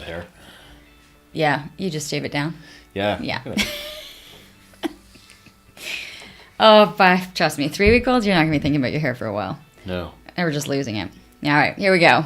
hair. Yeah, you just shave it down. Yeah. Yeah. Oh, but trust me, 3-week-olds, you're not going to be thinking about your hair for a while. No. And we're just losing it. All right, here we go.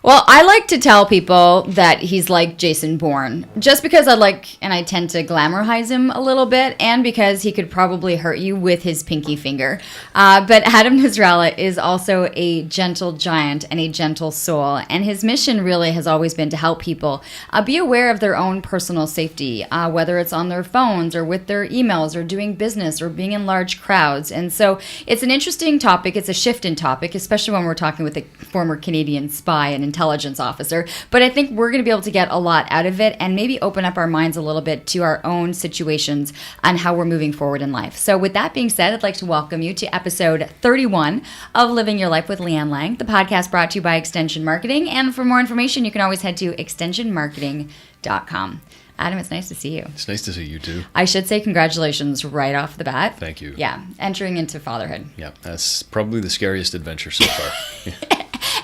Well, I like to tell people that he's like Jason Bourne, just because I tend to glamorize him a little bit, and because he could probably hurt you with his pinky finger. But Adam Nesrallah is also a gentle giant and a gentle soul, and his mission really has always been to help people be aware of their own personal safety, whether it's on their phones or with their emails or doing business or being in large crowds. And so it's an interesting topic. It's a shift in topic, especially when we're talking with a former Canadian spy and intelligence officer, but I think we're going to be able to get a lot out of it and maybe open up our minds a little bit to our own situations and how we're moving forward in life. So with that being said, I'd like to welcome you to episode 31 of Living Your Life with Leanne Lang, the podcast brought to you by Extension Marketing. And for more information, you can always head to extensionmarketing.com. Adam, it's nice to see you. It's nice to see you too. I should say congratulations right off the bat. Thank you. Yeah, entering into fatherhood. Yeah, that's probably the scariest adventure so far.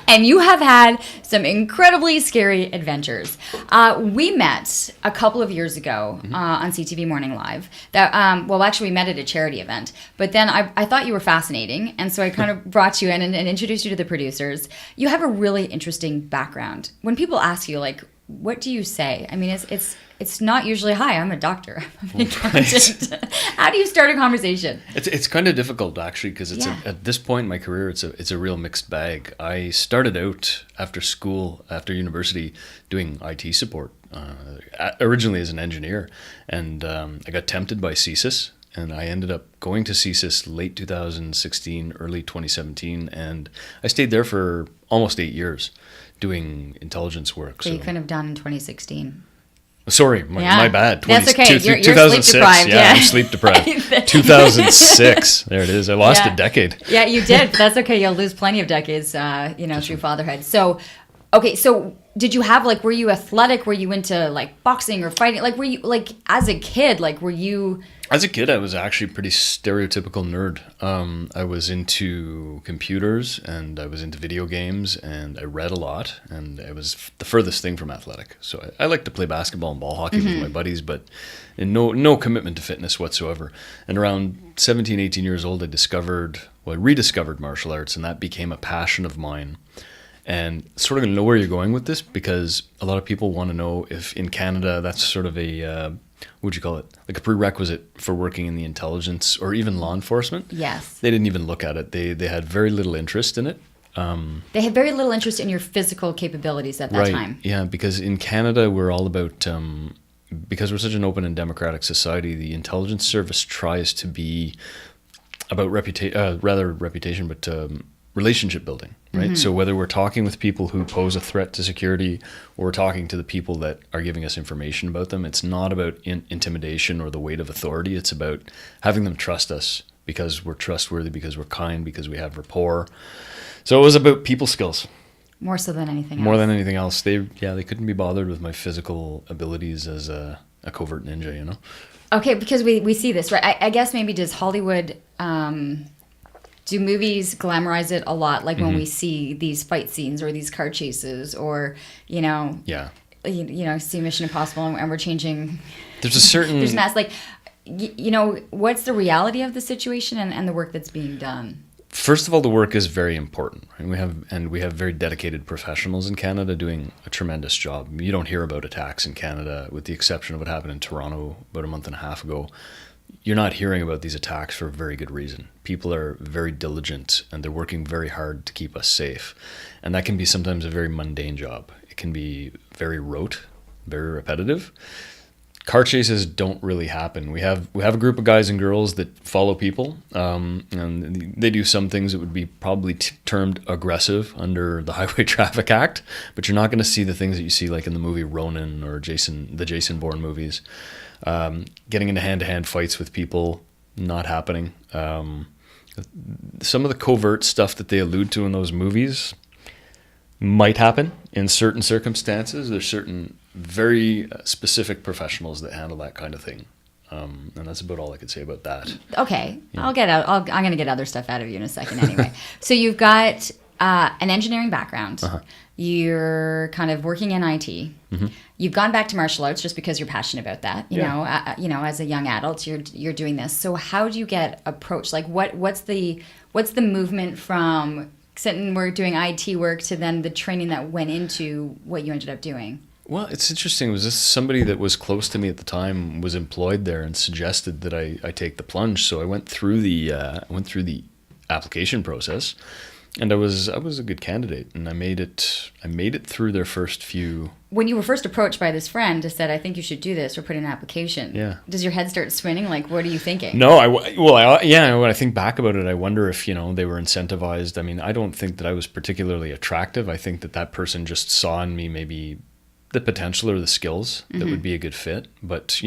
And you have had some incredibly scary adventures. We met a couple of years ago on CTV Morning Live. We met at a charity event. But then I thought you were fascinating, and so I kind of brought you in and introduced you to the producers. You have a really interesting background. When people ask you, like, what do you say? I mean, it's not usually, hi, I'm a doctor. I'm an accountant. How do you start a conversation? It's kind of difficult, actually, because at this point in my career, it's a real mixed bag. I started out after school, after university, doing IT support, originally as an engineer. And I got tempted by CSIS, and I ended up going to CSIS late 2016, early 2017. And I stayed there for almost 8 years doing intelligence work. So you couldn't have done in 2016. Sorry, my bad. That's okay. You're 2006. sleep deprived. Yeah, I'm sleep deprived. 2006. There it is. I lost a decade. Yeah, you did. But that's okay. You'll lose plenty of decades, through fatherhood. So, okay. So, did you have were you athletic? Were you into boxing or fighting? Were you as a kid? Were you? As a kid, I was actually a pretty stereotypical nerd. I was into computers and I was into video games and I read a lot, and I was the furthest thing from athletic. So I like to play basketball and ball hockey with my buddies, but no commitment to fitness whatsoever. And around 17, 18 years old, I rediscovered martial arts, and that became a passion of mine. And sort of going to know where you're going with this, because a lot of people want to know if in Canada that's sort of a... what would you call it? Like a prerequisite for working in the intelligence or even law enforcement. Yes. They didn't even look at it. They had very little interest in it. They had very little interest in your physical capabilities at that time. Yeah, because in Canada we're all about, because we're such an open and democratic society, the intelligence service tries to be about reputation, but relationship building, right? Mm-hmm. So whether we're talking with people who pose a threat to security or we're talking to the people that are giving us information about them, it's not about intimidation or the weight of authority. It's about having them trust us because we're trustworthy, because we're kind, because we have rapport. So it was about people skills. More so than anything else. More than anything else. They couldn't be bothered with my physical abilities as a covert ninja, Okay, because we see this, right? I guess maybe does Hollywood... do movies glamorize it a lot? When we see these fight scenes or these car chases or, see Mission Impossible and we're changing. There's a certain... There's mass, what's the reality of the situation and the work that's being done? First of all, the work is very important. And we have very dedicated professionals in Canada doing a tremendous job. You don't hear about attacks in Canada, with the exception of what happened in Toronto about a month and a half ago. You're not hearing about these attacks for a very good reason. People are very diligent and they're working very hard to keep us safe. And that can be sometimes a very mundane job. It can be very rote, very repetitive. Car chases don't really happen. We have a group of guys and girls that follow people, and they do some things that would be probably termed aggressive under the Highway Traffic Act, but you're not going to see the things that you see in the movie Ronin or the Jason Bourne movies. Getting into hand-to-hand fights with people, not happening. Some of the covert stuff that they allude to in those movies might happen in certain circumstances. There's certain very specific professionals that handle that kind of thing. And that's about all I could say about that. Okay. Yeah. I'm going to get other stuff out of you in a second anyway. So you've got an engineering background. Uh-huh. You're kind of working in IT. Mm-hmm. You've gone back to martial arts just because you're passionate about that. You know, as a young adult, you're doing this. So how do you get approached? Like, what's the movement from sitting work doing IT work to then the training that went into what you ended up doing? Well, it's interesting. Was this somebody that was close to me at the time was employed there and suggested that I take the plunge? So I went through the application process, and I was a good candidate, and I made it through their first few. When you were first approached by this friend who said, "I think you should do this," or put in an application, does your head start spinning? Like, what are you thinking? No, when I think back about it, I wonder if, they were incentivized. I mean, I don't think that I was particularly attractive. I think that person just saw in me maybe the potential or the skills that would be a good fit. But,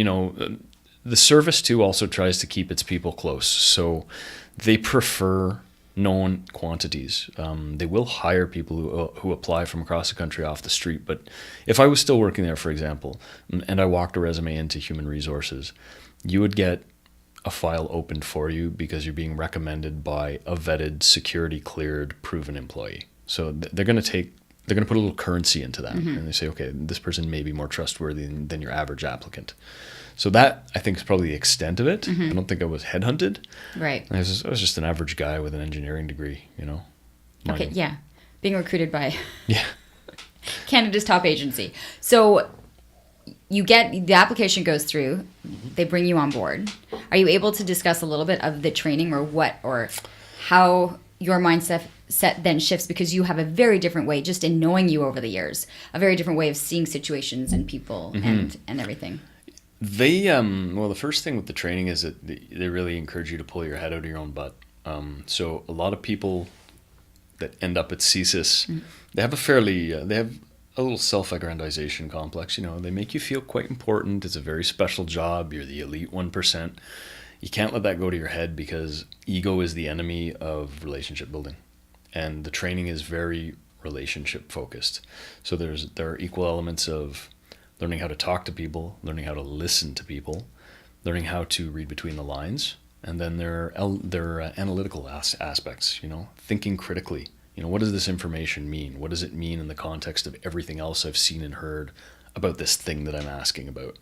the service too also tries to keep its people close. So they prefer known quantities. They will hire people who apply from across the country off the street. But if I was still working there, for example, and I walked a resume into human resources, you would get a file opened for you because you're being recommended by a vetted, security cleared, proven employee. So they're going to put a little currency into that. And they say, okay, this person may be more trustworthy than your average applicant. So that, I think, is probably the extent of it. I don't think I was headhunted. Right. I was just an average guy with an engineering degree, Okay, yeah. Being recruited by Yeah. Canada's top agency. So the application goes through, they bring you on board. Are you able to discuss a little bit of the training or how your mindset then shifts, because you have a very different way, just in knowing you over the years, a very different way of seeing situations and people and everything? The first thing with the training is that they really encourage you to pull your head out of your own butt. So a lot of people that end up at CSIS, they have a little self-aggrandization complex. They make you feel quite important. It's a very special job. You're the elite 1%. You can't let that go to your head, because ego is the enemy of relationship building. And the training is very relationship focused. So there are equal elements of learning how to talk to people, learning how to listen to people, learning how to read between the lines, and then there are analytical aspects. Thinking critically. What does this information mean? What does it mean in the context of everything else I've seen and heard about this thing that I'm asking about?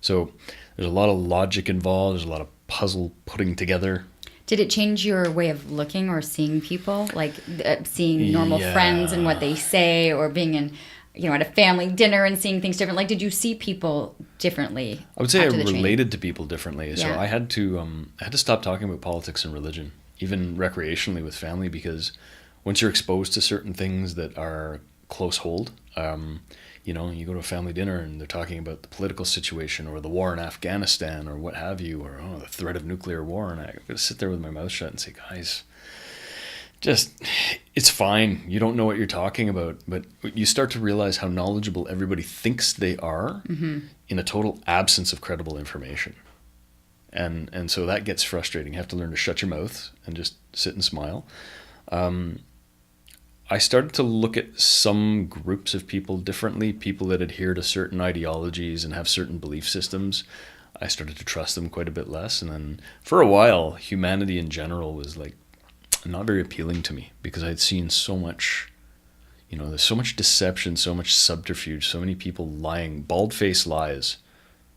So there's a lot of logic involved. There's a lot of puzzle putting together. Did it change your way of looking or seeing people, like seeing normal friends and what they say, or being in, at a family dinner and seeing things different? Like, did you see people differently? I would say I related to people differently. So I had to stop talking about politics and religion, even recreationally with family, because once you're exposed to certain things that are close hold, you go to a family dinner and they're talking about the political situation or the war in Afghanistan or what have you, or the threat of nuclear war, and I got to sit there with my mouth shut and say, guys, it's fine. You don't know what you're talking about, but you start to realize how knowledgeable everybody thinks they are in a total absence of credible information. And so that gets frustrating. You have to learn to shut your mouth and just sit and smile. I started to look at some groups of people differently, people that adhere to certain ideologies and have certain belief systems. I started to trust them quite a bit less. And then for a while, humanity in general was not very appealing to me, because I'd seen so much, there's so much deception, so much subterfuge, so many people lying, bald-faced lies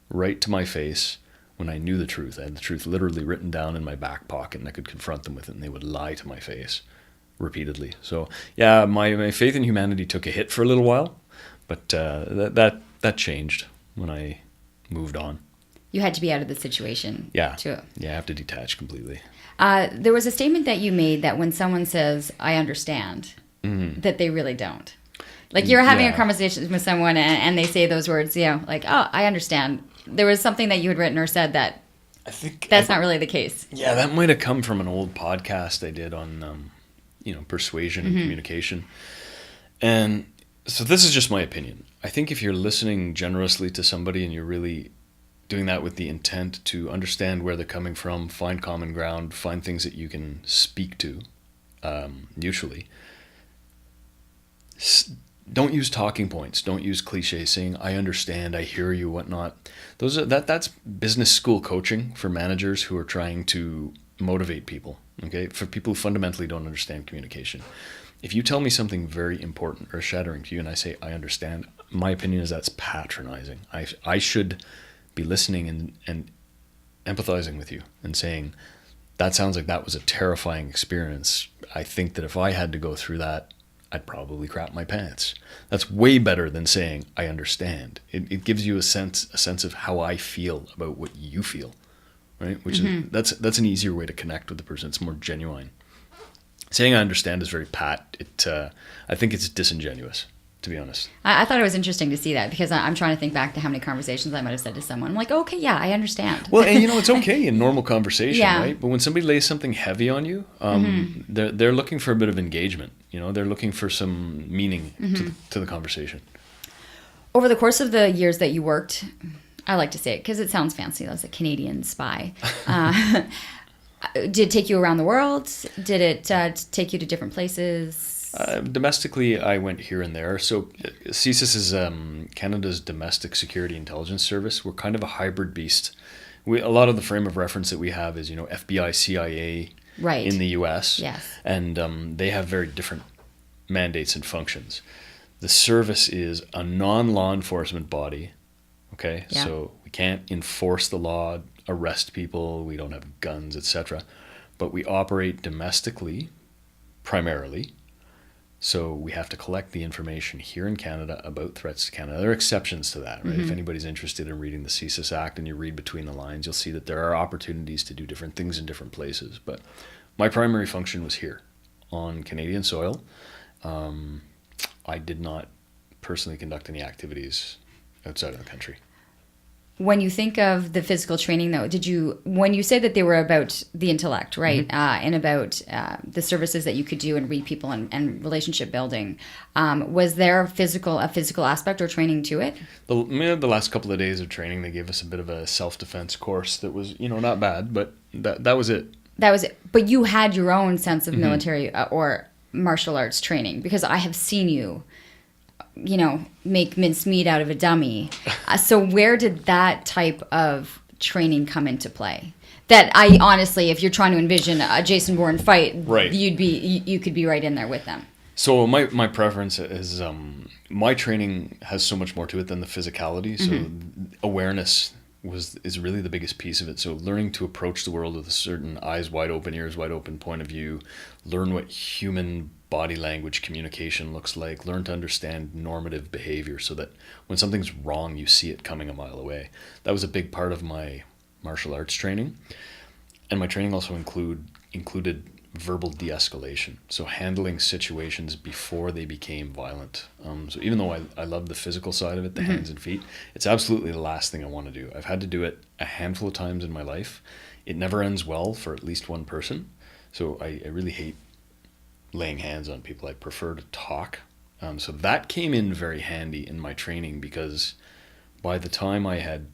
right to my face when I knew the truth. I had the truth literally written down in my back pocket, and I could confront them with it, and they would lie to my face repeatedly. So yeah, my faith in humanity took a hit for a little while, but that changed when I moved on. You had to be out of the situation. Yeah, I have to detach completely. There was a statement that you made that when someone says, "I understand," that they really don't. Like, you're having a conversation with someone and they say those words, like, "Oh, I understand." There was something that you had written or said that I think that's not really the case. Yeah, that might have come from an old podcast I did on persuasion and communication. And so this is just my opinion. I think if you're listening generously to somebody and you're really doing that with the intent to understand where they're coming from, find common ground, find things that you can speak to mutually, don't use talking points. Don't use cliches saying, "I understand, I hear you," whatnot. That's business school coaching for managers who are trying to motivate people. Okay, for people who fundamentally don't understand communication. if you tell me something very important or shattering to you and I say, I understand, my opinion is that's patronizing. I should be listening and empathizing with you and saying, that sounds like that was a terrifying experience. I think that if I had to go through that, I'd probably crap my pants. That's way better than saying, I understand. It gives you a sense of how I feel about what you feel, right? Which is, that's an easier way to connect with the person. It's more genuine. Saying I understand is very pat. I think it's disingenuous, to be honest. I thought it was interesting to see that, because I'm trying to think back to how many conversations I might have said to someone. I'm like, okay, yeah, I understand. Well, and it's okay in normal conversation, right? But when somebody lays something heavy on you, they're looking for a bit of engagement. They're looking for some meaning to the conversation. Over the course of the years that you worked, I like to say it because it sounds fancy. That was a Canadian spy. Did it take you around the world? Did it take you to different places? Domestically, I went here and there. So CSIS is Canada's domestic security intelligence service. We're kind of a hybrid beast. A lot of the frame of reference that we have is, FBI, CIA in the U.S. Yes. And they have very different mandates and functions. The service is a non-law enforcement body. Okay, yeah. So we can't enforce the law, arrest people, we don't have guns, etc. But we operate domestically, primarily. So we have to collect the information here in Canada about threats to Canada. There are exceptions to that, right? If anybody's interested in reading the CSIS Act and you read between the lines, you'll see that there are opportunities to do different things in different places. But my primary function was here on Canadian soil. I did not personally conduct any activities outside of the country. When you think of the physical training, though, when you say that they were about the intellect, right, and about the services that you could do and read people and relationship building, was there a physical aspect or training to it? The last couple of days of training, they gave us a bit of a self-defense course that was, not bad, but that was it. That was it. But you had your own sense of military or martial arts training, because I have seen you make mincemeat out of a dummy. So where did that type of training come into play? That I honestly, if you're trying to envision a Jason Bourne fight, right, you could be right in there with them. So my preference is my training has so much more to it than the physicality. So awareness is really the biggest piece of it. So learning to approach the world with a certain eyes wide open, ears wide open point of view, learn what human body language communication looks like, learn to understand normative behavior so that when something's wrong, you see it coming a mile away. That was a big part of my martial arts training. And my training also included verbal de-escalation, so handling situations before they became violent. So even though I love the physical side of it, the hands and feet, it's absolutely the last thing I want to do. I've had to do it a handful of times in my life. It never ends well for at least one person. So I really hate laying hands on people. I prefer to talk. So that came in very handy in my training, because by the time I had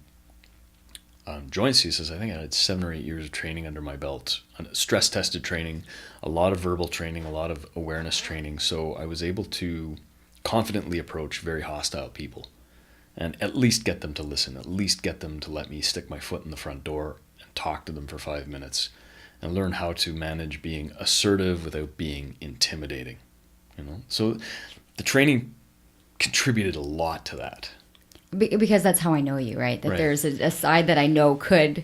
joined CSIS, I think I had 7 or 8 years of training under my belt, stress-tested training, a lot of verbal training, a lot of awareness training. So I was able to confidently approach very hostile people and at least get them to listen, at least get them to let me stick my foot in the front door and talk to them for 5 minutes and learn how to manage being assertive without being intimidating. So the training contributed a lot to that. Because that's how I know you, right? That Right. there's a side that I know could,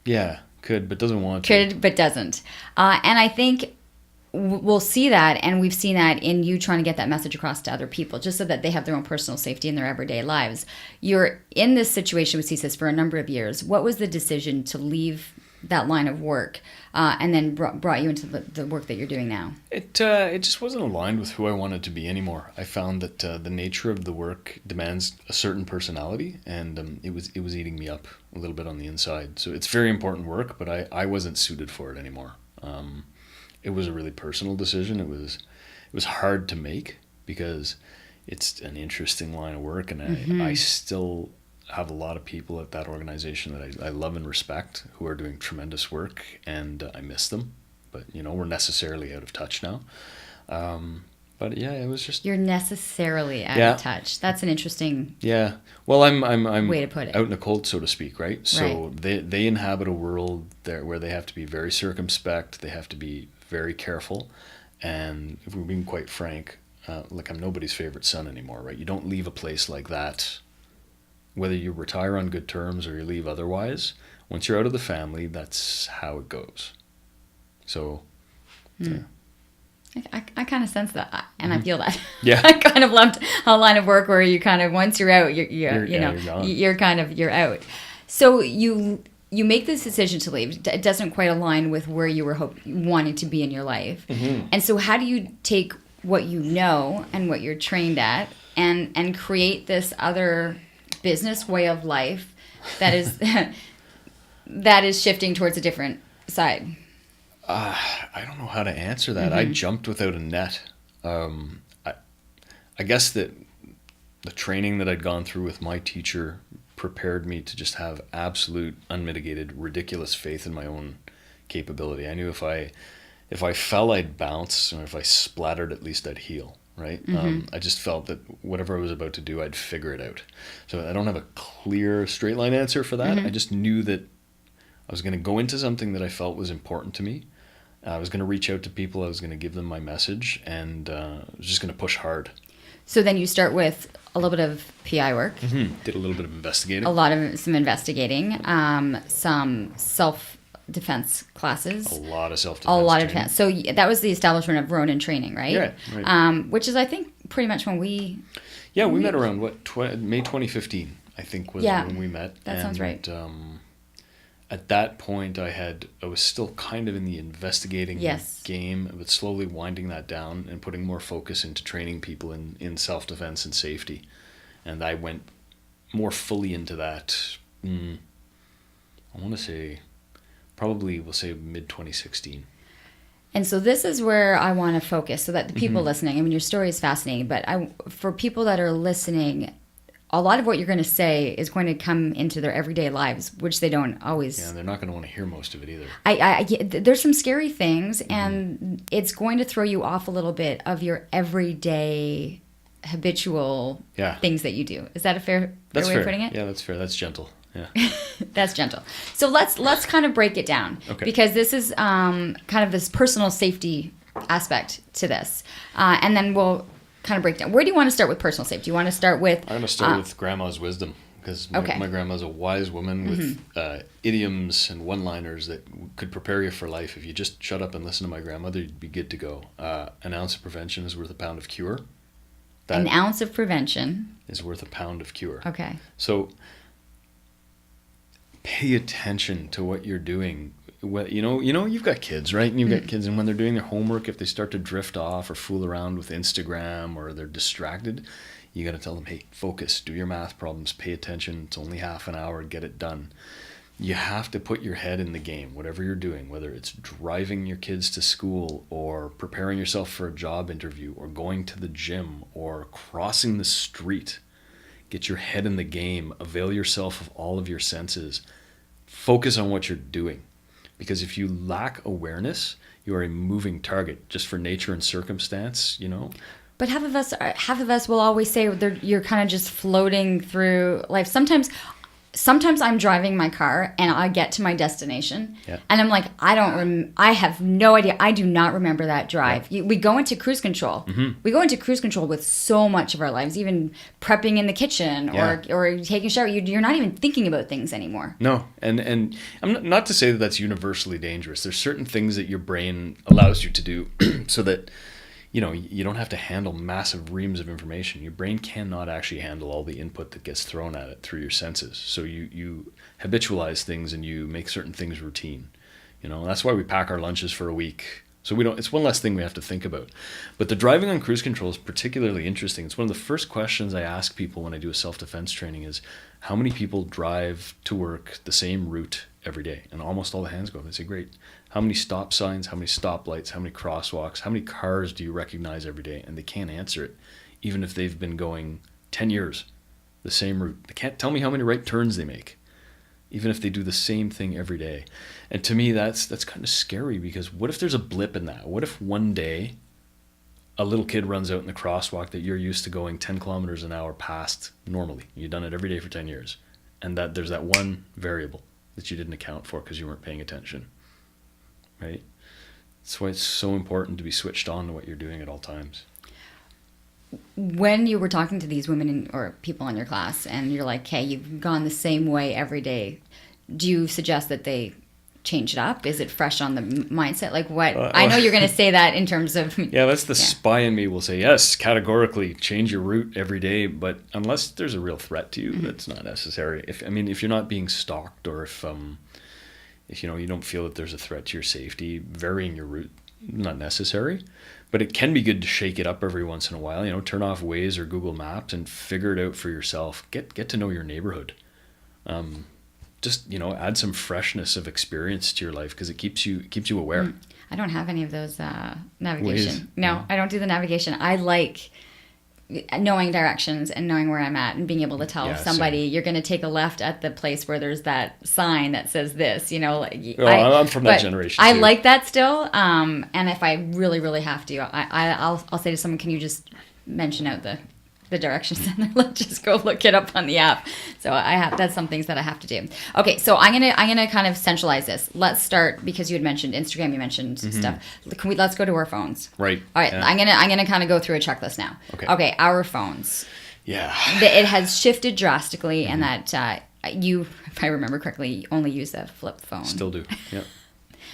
but doesn't want to. Could, but doesn't. And I think we'll see that, and we've seen that in you trying to get that message across to other people, just so that they have their own personal safety in their everyday lives. You're in this situation with CSIS for a number of years. What was the decision to leave that line of work and then brought you into the work that you're doing now? It just wasn't aligned with who I wanted to be anymore. I found that the nature of the work demands a certain personality, and it was eating me up a little bit on the inside. So it's very important work, but I wasn't suited for it anymore. It was a really personal decision. It was hard to make because it's an interesting line of work, and I still have a lot of people at that organization that I love and respect who are doing tremendous work, and I miss them. But we're necessarily out of touch now. But yeah, it was just, you're necessarily out of touch. That's an interesting Well, I'm way to put it. Out in the cold, so to speak, right? So they inhabit a world there where they have to be very circumspect. They have to be very careful, And if we're being quite frank, like I'm nobody's favorite son anymore, right? You don't leave a place like that, whether you retire on good terms or you leave otherwise. Once you're out of the family, that's how it goes. So, yeah. I kind of sense that, and I feel that. Yeah. I kind of loved a line of work where you kind of, once you're out, you're gone. you're out. So you make this decision to leave. It doesn't quite align with where you were wanting to be in your life. And so how do you take what you know and what you're trained at and create this other business way of life that is that is shifting towards a different side? I don't know how to answer that. I jumped without a net. I guess that the training that I'd gone through with my teacher prepared me to just have absolute, unmitigated, ridiculous faith in my own capability. I knew if I fell, I'd bounce, or if I splattered, at least I'd heal. Right? I just felt that whatever I was about to do, I'd figure it out. So I don't have a clear, straight line answer for that. I just knew that I was going to go into something that I felt was important to me. I was going to reach out to people. I was going to give them my message, and I was just going to push hard. So then you start with a little bit of PI work. Did a little bit of investigating. Some investigating. Some self-defense classes. A lot of self-defense. A lot of defense. So that was the establishment of Ronin training, right? Yeah, right. Which is, I think, pretty much when we... Yeah, we met around, May 2015, I think, was when we met. That sounds right. At that point, I was still kind of in the investigating game, but slowly winding that down and putting more focus into training people in self-defense and safety. And I went more fully into that, I want to say, we'll say mid-2016. And so this is where I want to focus so that the people listening, I mean, your story is fascinating, but for people that are listening, a lot of what you're going to say is going to come into their everyday lives, which they don't always. Yeah, they're not going to want to hear most of it either. There's some scary things, and it's going to throw you off a little bit of your everyday habitual things that you do. Is that a fair way of putting it? Yeah, that's fair. That's gentle. Yeah. That's gentle. So let's kind of break it down. Okay. Because this is kind of this personal safety aspect to this. And then we'll kind of break down. Where do you want to start with personal safety? You want to start with... I'm going to start with grandma's wisdom, because my grandma's a wise woman with idioms and one-liners that could prepare you for life. If you just shut up and listen to my grandmother, you'd be good to go. An ounce of prevention is worth a pound of cure. An ounce of prevention is worth a pound of cure. Okay. So pay attention to what you're doing. You know, you've got kids, right? And you've got kids, and when they're doing their homework, if they start to drift off or fool around with Instagram or they're distracted, you got to tell them, hey, focus, do your math problems, pay attention. It's only half an hour, get it done. You have to put your head in the game, whatever you're doing, whether it's driving your kids to school or preparing yourself for a job interview or going to the gym or crossing the street. Get your head in the game, avail yourself of all of your senses, focus on what you're doing. Because if you lack awareness, you are a moving target just for nature and circumstance, you know. But half of us will always say you're kind of just floating through life. Sometimes I'm driving my car and I get to my destination and I'm like, I have no idea. I do not remember that drive. We go into cruise control. We go into cruise control with so much of our lives, even prepping in the kitchen or taking a shower. You're not even thinking about things anymore. No. And I'm not to say that that's universally dangerous. There's certain things that your brain allows you to do so that, you know, you don't have to handle massive reams of information. Your brain cannot actually handle all the input that gets thrown at it through your senses. So you habitualize things and you make certain things routine. You know, that's why we pack our lunches for a week. So it's one less thing we have to think about. But the driving on cruise control is particularly interesting. It's one of the first questions I ask people when I do a self-defense training is, how many people drive to work the same route every day? And almost all the hands go up. They say, great. How many stop signs, how many stoplights, how many crosswalks, how many cars do you recognize every day? And they can't answer it, even if they've been going 10 years, the same route. They can't tell me how many right turns they make, even if they do the same thing every day. And to me, that's kind of scary, because what if there's a blip in that? What if one day a little kid runs out in the crosswalk that you're used to going 10 kilometers an hour past normally? You've done it every day for 10 years. And that there's that one variable that you didn't account for because you weren't paying attention. Right? That's why it's so important to be switched on to what you're doing at all times. When you were talking to these women or people in your class and you're like, hey, you've gone the same way every day, do you suggest that they change it up? Is it fresh on the mindset? Like what? I know you're going to say that in terms of... Yeah, that's the spy in me will say, yes, categorically change your route every day. But unless there's a real threat to you, that's not necessary. If you're not being stalked, or if you don't feel that there's a threat to your safety, varying your route, not necessary. But it can be good to shake it up every once in a while. Turn off Waze or Google Maps and figure it out for yourself. Get to know your neighborhood. Just add some freshness of experience to your life, because it keeps you aware. I don't have any of those navigation. Waze. No, I don't do the navigation. I like knowing directions and knowing where I'm at and being able to tell somebody you're going to take a left at the place where there's that sign that says this. I'm from that generation. I like that still. And if I really, really have to, I'll say to someone, can you just mention out the directions, and let's just go look it up on the app. So that's some things that I have to do. Okay, so I'm gonna kind of centralize this. Let's start, because you had mentioned Instagram, you mentioned stuff. Let's go to our phones. Right. All right. Yeah. I'm gonna kind of go through a checklist now. Okay. Our phones. Yeah. It has shifted drastically, and that you, if I remember correctly, only use a flip phone. Still do. Yep.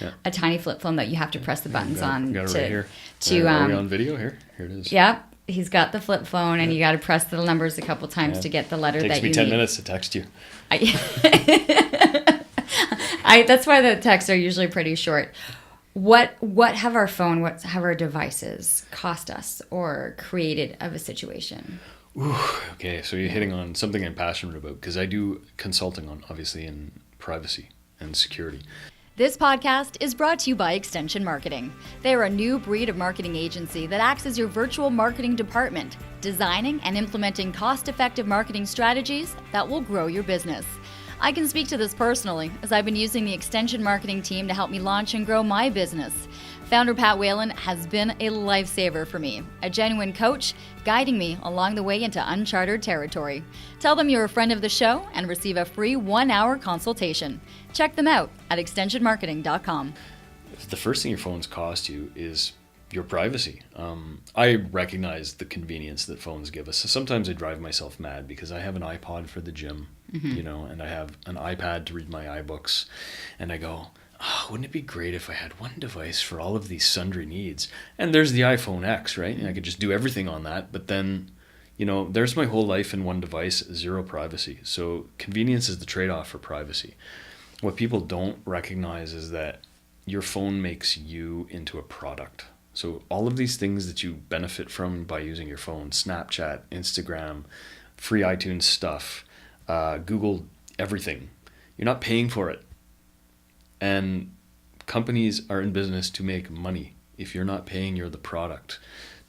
Yeah. A tiny flip phone that you have to press the buttons on. Got it right here. Are we on video here? Here it is. Yep. He's got the flip phone, and you got to press the numbers a couple times to get the letter that you need. Takes me 10 minutes to text you. That's why the texts are usually pretty short. What have our devices cost us or created of a situation? Ooh, okay, so you're hitting on something I'm passionate about, because I do consulting on, obviously, in privacy and security. This podcast is brought to you by Extension Marketing. They are a new breed of marketing agency that acts as your virtual marketing department, designing and implementing cost-effective marketing strategies that will grow your business. I can speak to this personally, as I've been using the Extension Marketing team to help me launch and grow my business. Founder Pat Whalen has been a lifesaver for me, a genuine coach, guiding me along the way into uncharted territory. Tell them you're a friend of the show and receive a free 1-hour consultation. Check them out at extensionmarketing.com. The first thing your phones cost you is your privacy. I recognize the convenience that phones give us. So sometimes I drive myself mad, because I have an iPod for the gym, and I have an iPad to read my iBooks, and I go, wouldn't it be great if I had one device for all of these sundry needs? And there's the iPhone X, right? And I could just do everything on that. But then, there's my whole life in one device, zero privacy. So convenience is the trade-off for privacy. What people don't recognize is that your phone makes you into a product. So all of these things that you benefit from by using your phone, Snapchat, Instagram, free iTunes stuff, Google, everything, you're not paying for it. And companies are in business to make money. If you're not paying, you're the product.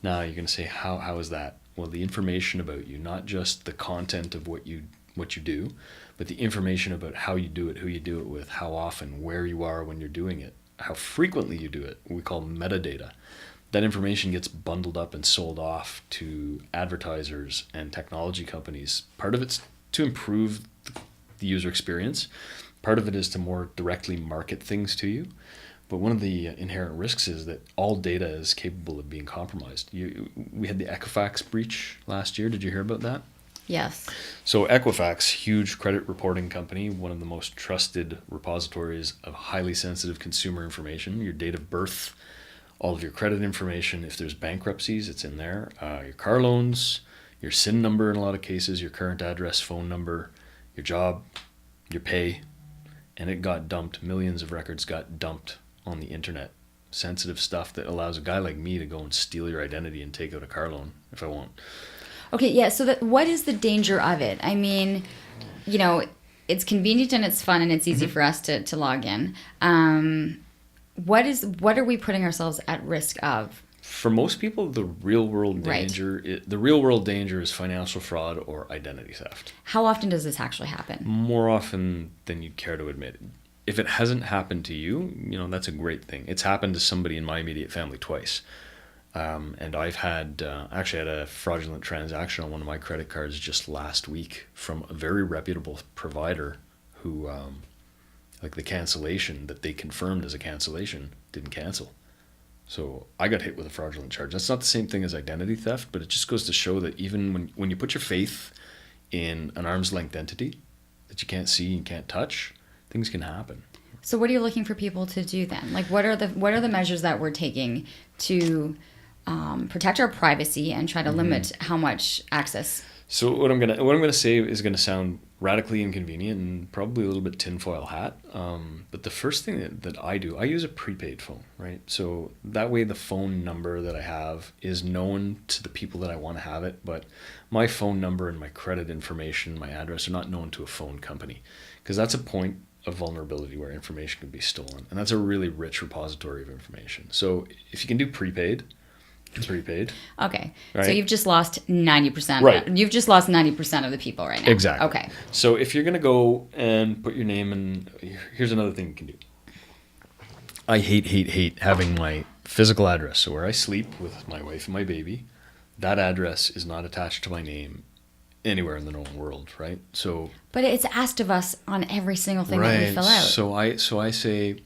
Now you're going to say, how is that? Well, the information about you, not just the content of what you do, but the information about how you do it, who you do it with, how often, where you are when you're doing it, how frequently you do it, what we call metadata. That information gets bundled up and sold off to advertisers and technology companies. Part of it's to improve the user experience. Part of it is to more directly market things to you. But one of the inherent risks is that all data is capable of being compromised. We had the Equifax breach last year. Did you hear about that? Yes. So Equifax, huge credit reporting company, one of the most trusted repositories of highly sensitive consumer information, your date of birth, all of your credit information. If there's bankruptcies, it's in there. Your car loans, your SIN number in a lot of cases, your current address, phone number, your job, your pay. And it got dumped. Millions of records got dumped on the internet. Sensitive stuff that allows a guy like me to go and steal your identity and take out a car loan if I want. Okay, yeah, so what is the danger of it? I mean, it's convenient and it's fun and it's easy for us to log in. What are we putting ourselves at risk of? For most people, the real world danger is financial fraud or identity theft. How often does this actually happen? More often than you'd care to admit. If it hasn't happened to you, that's a great thing. It's happened to somebody in my immediate family twice. And I've had actually had a fraudulent transaction on one of my credit cards just last week from a very reputable provider who, like the cancellation that they confirmed as a cancellation, didn't cancel. So I got hit with a fraudulent charge. That's not the same thing as identity theft, but it just goes to show that even when you put your faith in an arm's length entity that you can't see and can't touch, things can happen. So what are you looking for people to do then? Like, what are the measures that we're taking to protect our privacy and try to limit how much access? So what I'm gonna say is gonna sound radically inconvenient and probably a little bit tinfoil hat. But the first thing that I do, I use a prepaid phone, right? So that way the phone number that I have is known to the people that I want to have it, but my phone number and my credit information, my address are not known to a phone company, because that's a point of vulnerability where information can be stolen, and that's a really rich repository of information. So if you can do prepaid. Okay. Right? So you've just lost 90%. Right. You've just lost 90% of the people right now. Exactly. Okay. So if you're going to go and put your name in, here's another thing you can do. I hate having my physical address. So where I sleep with my wife and my baby, that address is not attached to my name anywhere in the known world, right? So. But it's asked of us on every single thing that we fill out. So I say,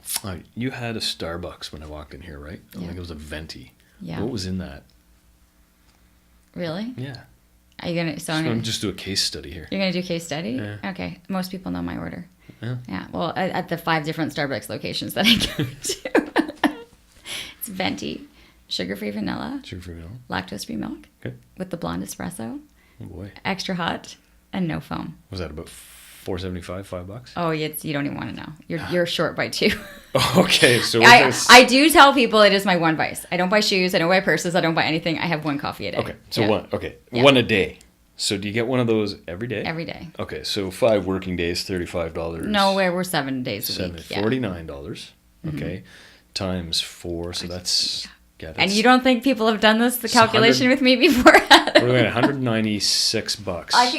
you had a Starbucks when I walked in here, right? Yeah. Like it was a venti. Yeah. What was in that? Really? Yeah. Are you gonna? So I'm gonna just do a case study here. You're gonna do a case study? Yeah. Okay. Most people know my order. Yeah. Yeah. Well, at the 5 different Starbucks locations that I go to, it's venti, sugar-free vanilla, Sugar-free milk. lactose-free milk, Okay. with the blonde espresso, Oh boy. extra hot, and no foam. Was that about $4.75, $5? Oh, you don't even want to know. You're short by 2. Okay, so I do tell people it is my one vice. I don't buy shoes. I don't buy purses. I don't buy anything. I have one coffee a day. Okay, so Yeah. one a day. So do you get one of those every day? Every day. Okay, so 5 working days, $35. No, we're 7 days a week. Yeah. $49. Okay, times 4, so that's And you don't think people have done the calculation with me before? We're $196. I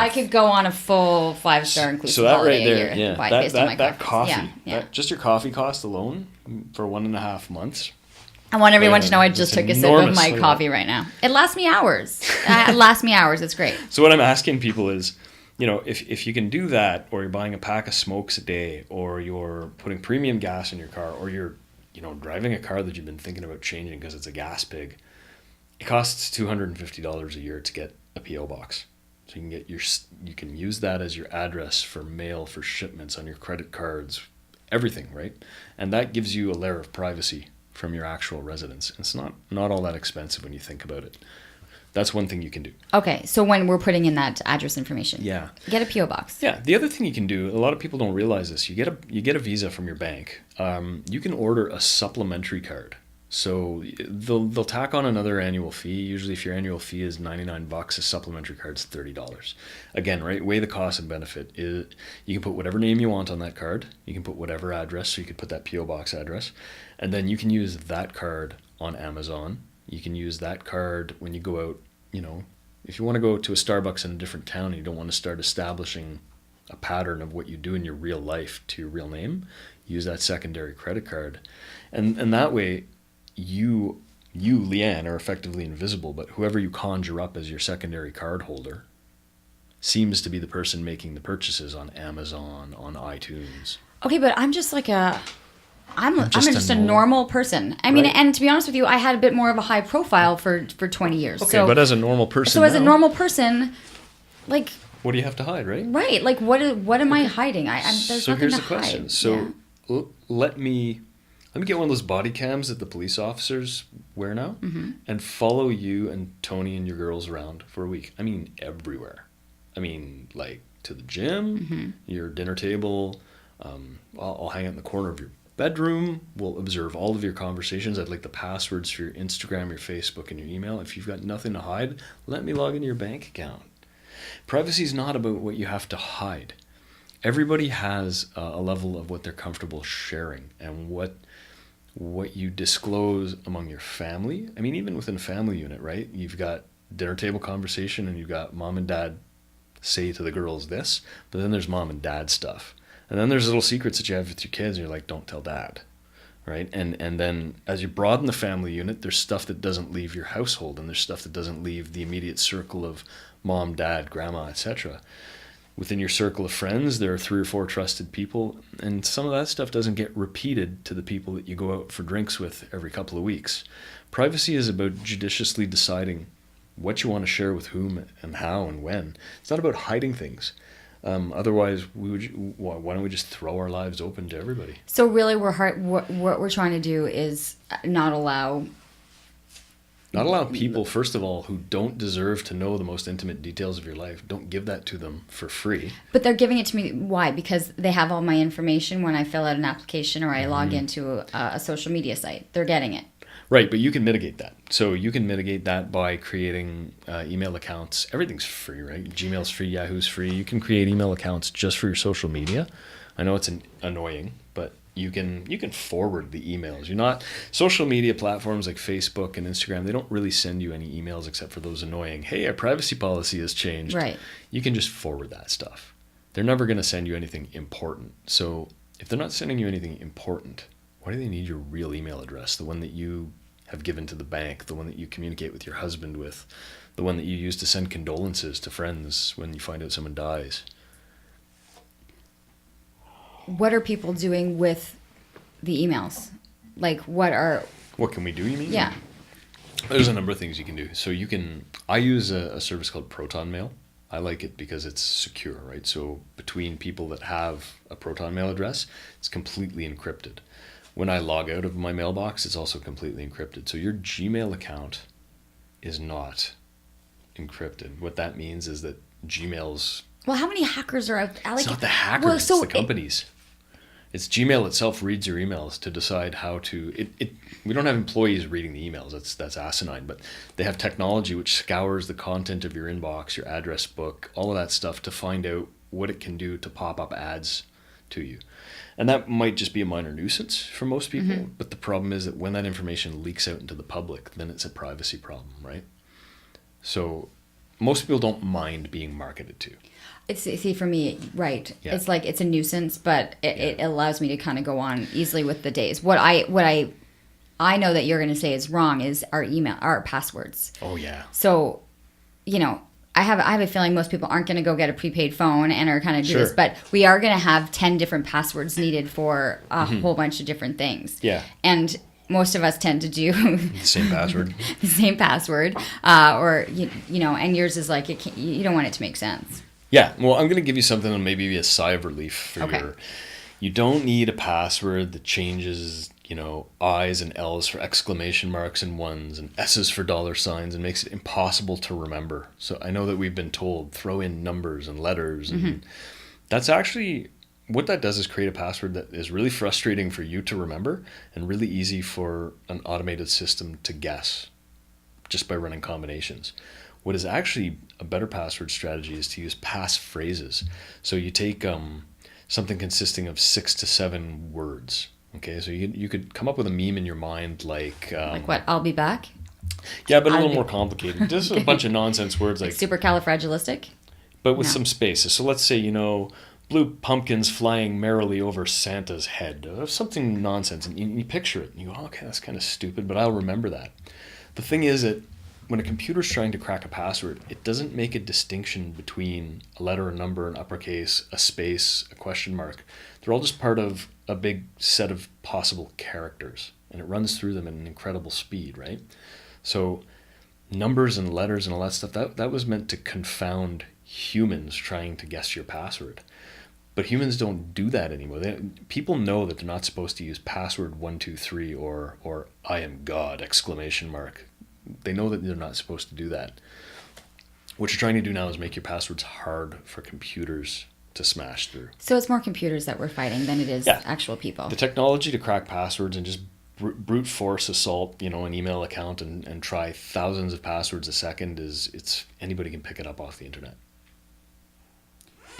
could go on a full 5-star inclusive So that holiday right there, a year. yeah, Based on my that coffee, Yeah. just your coffee cost alone for 1.5 months. I want everyone to know I just It's took a sip of enormous. my coffee right now. It lasts me hours. It's great. So what I'm asking people is, if you can do that, or you're buying a pack of smokes a day, or you're putting premium gas in your car, or you're, driving a car that you've been thinking about changing because it's a gas pig, it costs $250 a year to get a PO box. So you can use that as your address for mail, for shipments, on your credit cards, everything, right? And that gives you a layer of privacy from your actual residence. It's not all that expensive when you think about it. That's one thing you can do. Okay, so when we're putting in that address information, Yeah. get a PO box. Yeah. The other thing you can do, a lot of people don't realize this. You get a Visa from your bank. You can order a supplementary card. So they'll tack on another annual fee. Usually, if your annual fee is $99, a supplementary card's $30. Again, right? Weigh the cost and benefit. You can put whatever name you want on that card. You can put whatever address. So you could put that PO box address, and then you can use that card on Amazon. You can use that card when you go out. If you want to go to a Starbucks in a different town and you don't want to start establishing a pattern of what you do in your real life to your real name, use that secondary credit card, and that way. You, Leanne, are effectively invisible, but whoever you conjure up as your secondary card holder seems to be the person making the purchases on Amazon, on iTunes. Okay, but I'm just like I'm just a normal person. I mean, and to be honest with you, I had a bit more of a high profile for 20 years. Okay, but as a normal person So as a normal person, like... What do you have to hide, right? Right, like what am I hiding? There's so nothing here's to the question. hide. So let me get one of those body cams that the police officers wear now, and follow you and Tony and your girls around for a week. I mean, everywhere. I mean, like to the gym, your dinner table. I'll hang out in the corner of your bedroom. We'll observe all of your conversations. I'd like the passwords for your Instagram, your Facebook, and your email. If you've got nothing to hide, let me log into your bank account. Privacy is not about what you have to hide. Everybody has a level of what they're comfortable sharing, and what you disclose among your family. I mean, even within a family unit, right? You've got dinner table conversation, and you've got mom and dad say to the girls this, but then there's mom and dad stuff. And then there's little secrets that you have with your kids, and you're like, don't tell dad, right? And then as you broaden the family unit, there's stuff that doesn't leave your household, and there's stuff that doesn't leave the immediate circle of mom, dad, grandma, etc. Within your circle of friends, there are 3 or 4 trusted people, and some of that stuff doesn't get repeated to the people that you go out for drinks with every couple of weeks. Privacy is about judiciously deciding what you want to share with whom and how and when. It's not about hiding things. Otherwise, why don't we just throw our lives open to everybody? So really, what we're trying to do is not allow people, first of all, who don't deserve to know the most intimate details of your life. Don't give that to them for free. But they're giving it to me. Why? Because they have all my information when I fill out an application or I log into a social media site. They're getting it. Right, but you can mitigate that. So you can mitigate that by creating email accounts. Everything's free, right? Gmail's free, Yahoo's free. You can create email accounts just for your social media. I know it's annoying, but you can forward the emails. Social media platforms like Facebook and Instagram, they don't really send you any emails except for those annoying, hey, our privacy policy has changed. Right. You can just forward that stuff. They're never going to send you anything important. So if they're not sending you anything important, why do they need your real email address? The one that you have given to the bank, the one that you communicate with your husband with, the one that you use to send condolences to friends when you find out someone dies. What are people doing with the emails? Like, what can we do, you mean? Yeah. There's a number of things you can do. So I use a service called Proton Mail. I like it because it's secure, right? So between people that have a Proton Mail address, it's completely encrypted. When I log out of my mailbox, it's also completely encrypted. So your Gmail account is not encrypted. What that means is that Gmail's... Well, how many hackers are out? It's not the hackers, it's the companies. It's Gmail itself reads your emails to decide how to... We don't have employees reading the emails. That's asinine. But they have technology which scours the content of your inbox, your address book, all of that stuff to find out what it can do to pop up ads to you. And that might just be a minor nuisance for most people. But the problem is that when that information leaks out into the public, then it's a privacy problem, right? So most people don't mind being marketed to. See, for me, right. Yeah. It's like it's a nuisance, but it allows me to kind of go on easily with the days. What I know that you're going to say is wrong is our passwords. Oh, yeah. So, I have a feeling most people aren't going to go get a prepaid phone and are kind of do this, but we are going to have 10 different passwords needed for a whole bunch of different things. Yeah. And most of us tend to do the same password. The same password, or and yours is like you don't want it to make sense. Yeah. Well, I'm going to give you something that maybe be a sigh of relief for Okay. You don't need a password that changes, I's and L's for exclamation marks and ones and S's for dollar signs and makes it impossible to remember. So I know that we've been told throw in numbers and letters, and that's actually what that does is create a password that is really frustrating for you to remember and really easy for an automated system to guess just by running combinations. What is actually a better password strategy is to use passphrases. So you take something consisting of 6 to 7 words. Okay, so you could come up with a meme in your mind like what? I'll be back. Yeah, but a little more complicated. Just a bunch of nonsense words like Supercalifragilistic. But with some spaces. So let's say blue pumpkins flying merrily over Santa's head. Something nonsense, and you picture it, and you go, okay, that's kind of stupid, but I'll remember that. The thing is that when a computer's trying to crack a password, it doesn't make a distinction between a letter, a number, an uppercase, a space, a question mark. They're all just part of a big set of possible characters, and it runs through them at an incredible speed, right? So numbers and letters and all that stuff, that was meant to confound humans trying to guess your password. But humans don't do that anymore. People know that they're not supposed to use password 123 or I am God, exclamation mark. They know that they're not supposed to do that. What you're trying to do now is make your passwords hard for computers to smash through. So it's more computers that we're fighting than it is actual people. The technology to crack passwords and just brute force assault, an email account and try thousands of passwords a second it's anybody can pick it up off the internet.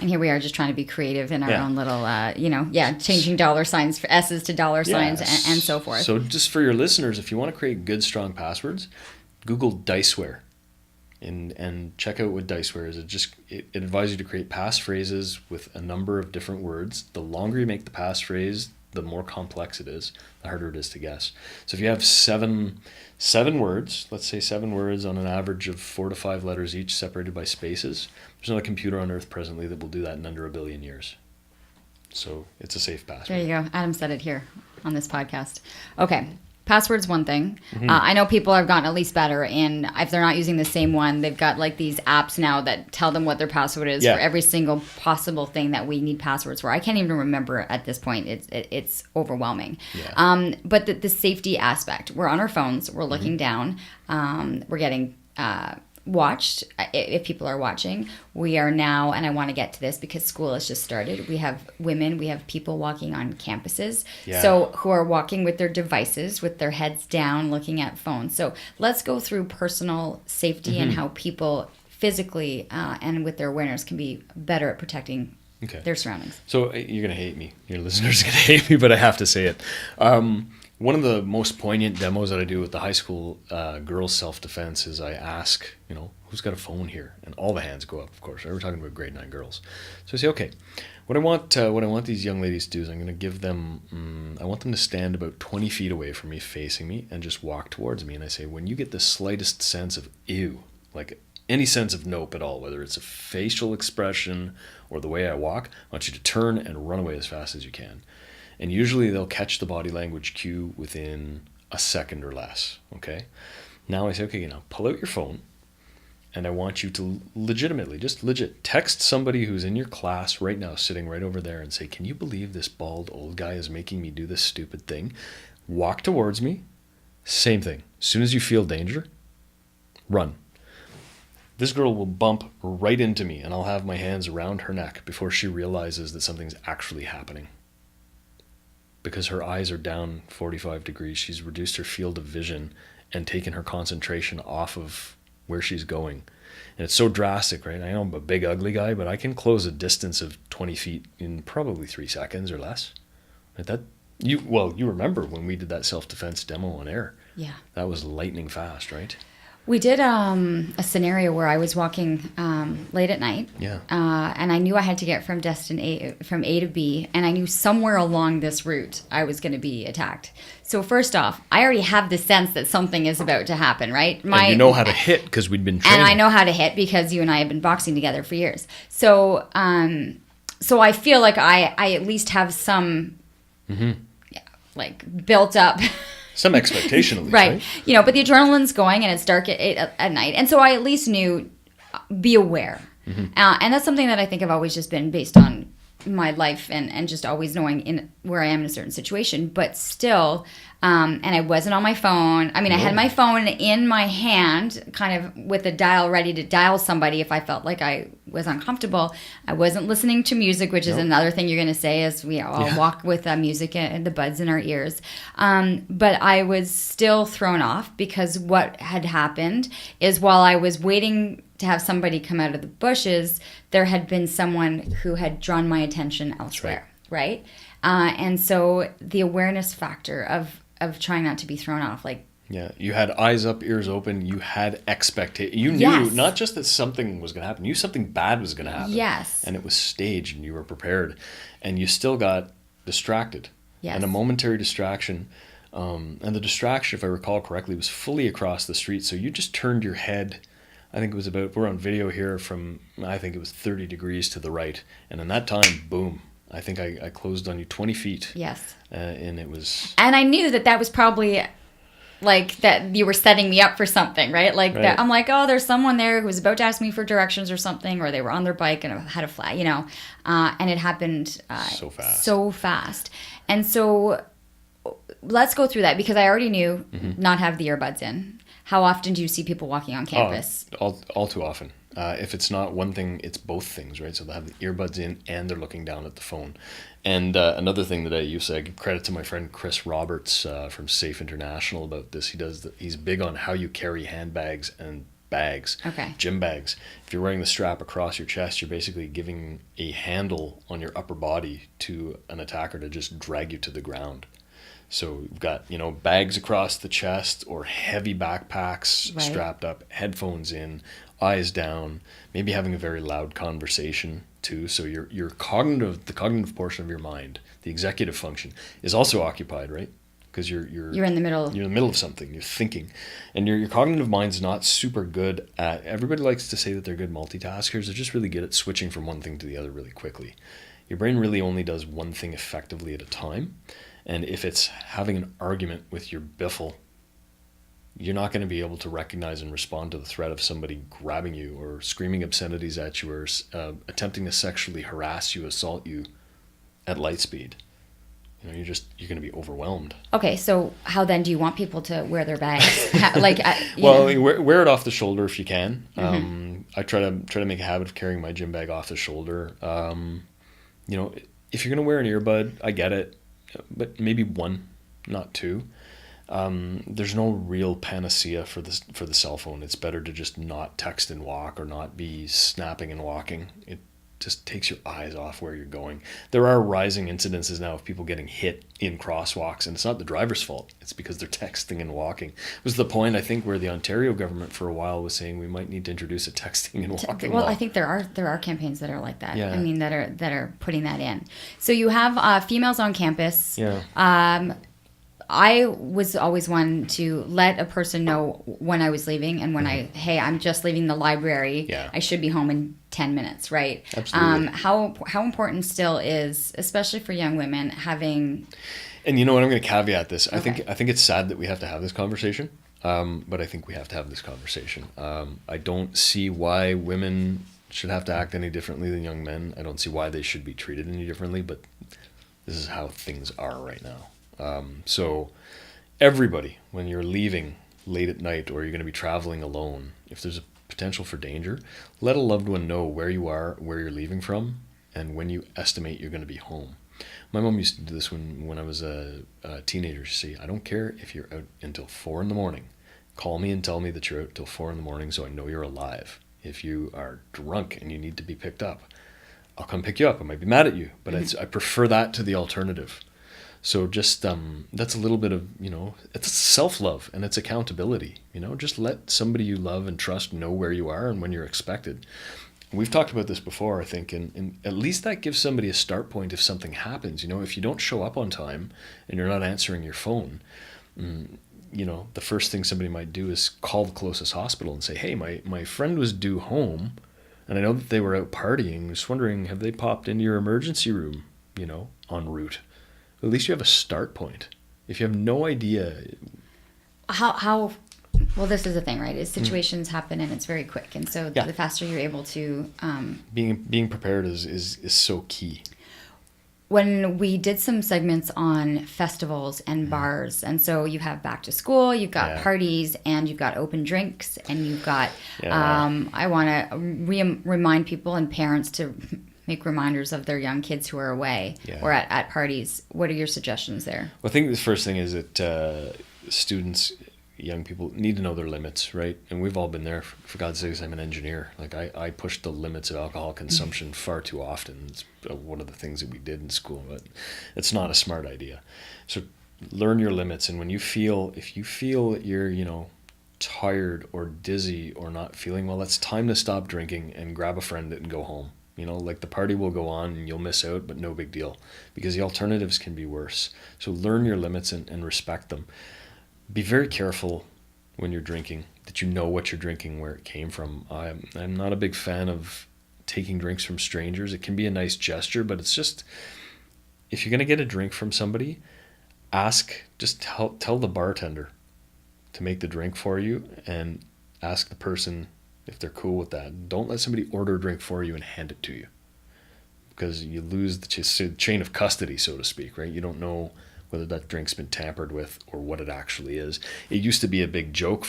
And here we are just trying to be creative in our own little, changing dollar signs for S's to dollar signs and so forth. So just for your listeners, if you want to create good, strong passwords, Google Diceware and check out what Diceware is. It advises you to create passphrases with a number of different words. The longer you make the passphrase, the more complex it is, the harder it is to guess. So if you have seven words, let's say 7 words on an average of 4 to 5 letters each separated by spaces, there's not a computer on Earth presently that will do that in under 1 billion years. So it's a safe password. There you go. Adam said it here on this podcast. Okay. Password's one thing. I know people have gotten at least better in, if they're not using the same one, they've got like these apps now that tell them what their password is for every single possible thing that we need passwords for. I can't even remember at this point. It's overwhelming. Yeah. But the safety aspect, we're on our phones, we're looking down, we're getting watched if people are watching. We are now, and I want to get to this because school has just started, we have people walking on campuses, so who are walking with their devices with their heads down looking at phones. So let's go through personal safety and how people physically and with their awareness can be better at protecting their surroundings. So you're gonna hate me, your listeners are gonna hate me, but I have to say it. One of the most poignant demos that I do with the high school girls' self-defense is I ask, who's got a phone here? And all the hands go up, of course. We're talking about grade 9 girls. So I say, okay, what I want these young ladies to do is I'm going to give them, I want them to stand about 20 feet away from me, facing me, and just walk towards me. And I say, when you get the slightest sense of ew, like any sense of nope at all, whether it's a facial expression or the way I walk, I want you to turn and run away as fast as you can. And usually they'll catch the body language cue within a second or less, okay? Now I say, okay, now pull out your phone, and I want you to legitimately, just legit, text somebody who's in your class right now, sitting right over there, and say, can you believe this bald old guy is making me do this stupid thing? Walk towards me, same thing. As soon as you feel danger, run. This girl will bump right into me, and I'll have my hands around her neck before she realizes that something's actually happening. Because her eyes are down 45 degrees. She's reduced her field of vision and taken her concentration off of where she's going. And it's so drastic, right? I know I'm a big, ugly guy, but I can close a distance of 20 feet in probably 3 seconds or less. Right? You remember when we did that self-defense demo on air. Yeah. That was lightning fast, right? We did a scenario where I was walking late at night, and I knew I had to get from A to B, and I knew somewhere along this route I was going to be attacked. So first off, I already have the sense that something is about to happen, right? And you know how to hit because we'd been training. And I know how to hit because you and I have been boxing together for years. So I feel like I at least have some built up. Some expectation, at least, right? But the adrenaline's going, and it's dark at night, and so I at least knew, be aware, and that's something that I think I've always just been based on my life and just always knowing where I am in a certain situation, but still, and I wasn't on my phone. I mean, I had my phone in my hand, kind of with a dial ready to dial somebody if I felt like I was uncomfortable. I wasn't listening to music, which is another thing you're going to say is we all walk with music and the buds in our ears. But I was still thrown off because what had happened is while I was waiting to have somebody come out of the bushes, there had been someone who had drawn my attention elsewhere, right? And so the awareness factor of trying not to be thrown off, you had eyes up, ears open. You had expectation. You knew not just that something was going to happen. You knew something bad was going to happen. Yes. And it was staged, and you were prepared, and you still got distracted. Yes. And a momentary distraction, and the distraction, if I recall correctly, was fully across the street. So you just turned your head. I think it was we're on video here from, I think it was 30 degrees to the right. And in that time, boom, I think I closed on you 20 feet. Yes. And it was... And I knew that was probably that you were setting me up for something, right? That I'm like, oh, there's someone there who was about to ask me for directions or something, or they were on their bike and had a flag, and it happened so fast. And so let's go through that because I already knew not have the earbuds in. How often do you see people walking on campus? All too often. If it's not one thing, it's both things, right? So they have the earbuds in and they're looking down at the phone. And another thing that I use, I give credit to my friend Chris Roberts from Safe International about this. He's big on how you carry handbags and bags, gym bags. If you're wearing the strap across your chest, you're basically giving a handle on your upper body to an attacker to just drag you to the ground. So you've got, bags across the chest or heavy backpacks strapped up, headphones in, eyes down, maybe having a very loud conversation too. So your the cognitive portion of your mind, the executive function, is also occupied, right? Because you're in the middle. You're in the middle of something. You're thinking, and your cognitive mind's not super good at. Everybody likes to say that they're good multitaskers. They're just really good at switching from one thing to the other really quickly. Your brain really only does one thing effectively at a time, and if it's having an argument with your biffle, you're not going to be able to recognize and respond to the threat of somebody grabbing you or screaming obscenities at you or attempting to sexually harass you, assault you at light speed. You know, you're going to be overwhelmed. Okay, so how then do you want people to wear their bags? Wear it off the shoulder if you can. Mm-hmm. I try to make a habit of carrying my gym bag off the shoulder. You know, if you're going to wear an earbud, I get it, but maybe one, not two. There's no real panacea for the cell phone. It's better to just not text and walk or not be snapping and walking. It just takes your eyes off where you're going. There are rising incidences now of people getting hit in crosswalks, and it's not the driver's fault. It's because they're texting and walking. It was the point, I think, where the Ontario government for a while was saying we might need to introduce a texting and walking law. I think there are campaigns that are like that. Yeah. I mean, that are putting that in. So you have females on campus. Yeah. I was always one to let a person know when I was leaving and when hey, I'm just leaving the library. Yeah. I should be home in 10 minutes, right? Absolutely. How important still is, especially for young women, having... And you know what, I'm going to caveat this. Okay. I think it's sad that we have to have this conversation, but I think we have to have this conversation. I don't see why women should have to act any differently than young men. I don't see why they should be treated any differently, but this is how things are right now. So everybody, when you're leaving late at night or you're going to be traveling alone, if there's a potential for danger, let a loved one know where you are, where you're leaving from, and when you estimate you're going to be home. My mom used to do this when I was a teenager. She said, I don't care if you're out until 4 a.m. Call me and tell me that you're out till 4 a.m. so I know you're alive. If you are drunk and you need to be picked up, I'll come pick you up. I might be mad at you, but I prefer that to the alternative. So just that's a little bit of, you know, it's self-love and it's accountability. You know, just let somebody you love and trust know where you are and when you're expected. We've talked about this before, I think, and at least that gives somebody a start point if something happens. You know, if you don't show up on time and you're not answering your phone, you know, the first thing somebody might do is call the closest hospital and say, hey, my friend was due home and I know that they were out partying. Just wondering, have they popped into your emergency room, you know, en route? At least you have a start point. If you have no idea... How well, this is the thing, right? Is situations happen and it's very quick. And so the faster you're able to... Being prepared is so key. When we did some segments on festivals and bars, and so you have back to school, you've got parties, and you've got open drinks, and you've got... I want to remind people and parents to... make reminders of their young kids who are away or at parties. What are your suggestions there? Well, I think the first thing is that students, young people, need to know their limits, right? And we've all been there. For God's sakes, I'm an engineer. Like I push the limits of alcohol consumption far too often. It's one of the things that we did in school, but it's not a smart idea. So learn your limits. And if you feel that you're, you know, tired or dizzy or not feeling well, it's time to stop drinking and grab a friend and go home. You know, like the party will go on and you'll miss out, but no big deal because the alternatives can be worse. So learn your limits and respect them. Be very careful when you're drinking, that you know what you're drinking, where it came from. I'm not a big fan of taking drinks from strangers. It can be a nice gesture, but it's just, if you're going to get a drink from somebody, tell the bartender to make the drink for you and ask the person if they're cool with that. Don't let somebody order a drink for you and hand it to you, because you lose the chain of custody, so to speak, right? You don't know whether that drink's been tampered with or what it actually is. It used to be a big joke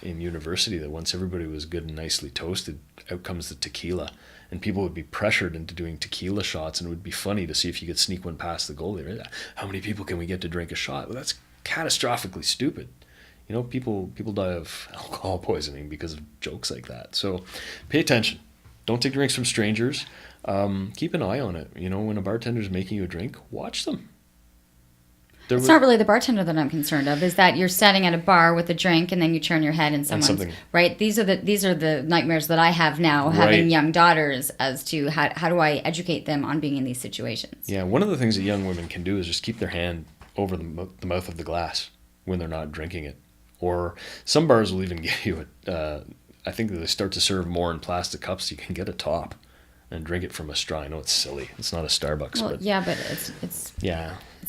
in university that once everybody was good and nicely toasted, out comes the tequila, and people would be pressured into doing tequila shots, and it would be funny to see if you could sneak one past the goalie. Right? How many people can we get to drink a shot? Well, that's catastrophically stupid. You know, people die of alcohol poisoning because of jokes like that. So pay attention. Don't take drinks from strangers. Keep an eye on it. You know, when a bartender's making you a drink, watch them. It's not really the bartender that I'm concerned of. Is that you're standing at a bar with a drink and then you turn your head and someone's right. These are the nightmares that I have now, having young daughters, as to how do I educate them on being in these situations. Yeah, one of the things that young women can do is just keep their hand over the mouth of the glass when they're not drinking it. Or some bars will even give you I think that they start to serve more in plastic cups. You can get a top and drink it from a straw. I know it's silly. It's not a Starbucks. Well, but yeah, but it's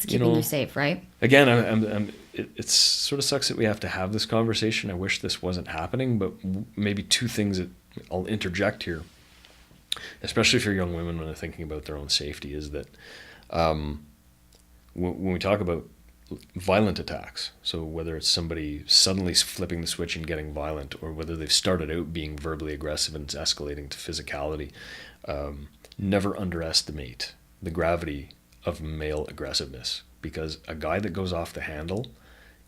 keeping you safe, right? Again, it sort of sucks that we have to have this conversation. I wish this wasn't happening, but maybe two things that I'll interject here, especially for young women when they're thinking about their own safety, is that when we talk about violent attacks, so whether it's somebody suddenly flipping the switch and getting violent, or whether they've started out being verbally aggressive and it's escalating to physicality, never underestimate the gravity of male aggressiveness, because a guy that goes off the handle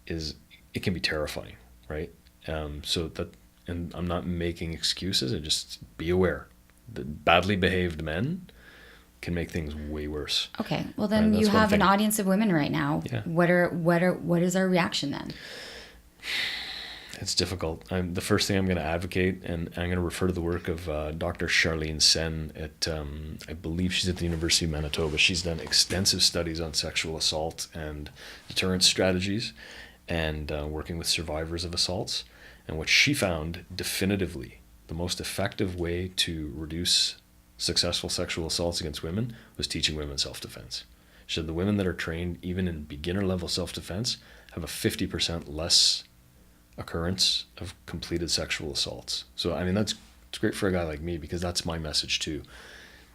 it can be terrifying, right? And I'm not making excuses. I just be aware that badly behaved men can make things way worse. Okay, well then you have an audience of women right now. Yeah. What is our reaction then? It's difficult. The first thing I'm going to advocate, and I'm going to refer to the work of Dr. Charlene Sen at, I believe she's at the University of Manitoba. She's done extensive studies on sexual assault and deterrence strategies, and working with survivors of assaults. And what she found definitively, the most effective way to reduce successful sexual assaults against women was teaching women self-defense. She said the women that are trained even in beginner level self-defense have a 50% less occurrence of completed sexual assaults. So I mean, it's great for a guy like me, because that's my message too.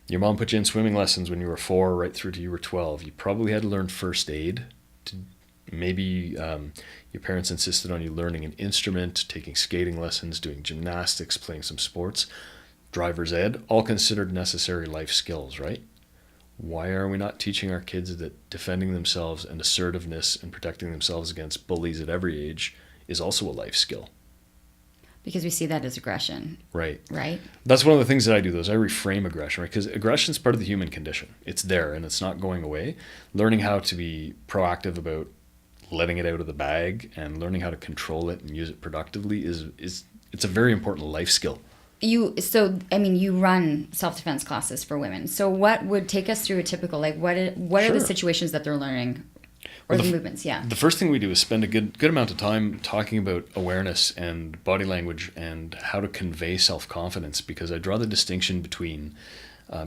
Your mom put you in swimming lessons when you were 4 right through to you were 12. You probably had to learn first aid. Maybe your parents insisted on you learning an instrument, taking skating lessons, doing gymnastics, playing some sports. Driver's ed, all considered necessary life skills, right? Why are we not teaching our kids that defending themselves and assertiveness and protecting themselves against bullies at every age is also a life skill? Because we see that as aggression. Right. Right. That's one of the things that I do, though, is I reframe aggression, right? Because aggression is part of the human condition. It's there and it's not going away. Learning how to be proactive about letting it out of the bag and learning how to control it and use it productively it's a very important life skill. You run self-defense classes for women. So what would take us through a typical, like, what are the situations that they're learning, or the movements? Yeah. The first thing we do is spend a good amount of time talking about awareness and body language and how to convey self-confidence, because I draw the distinction between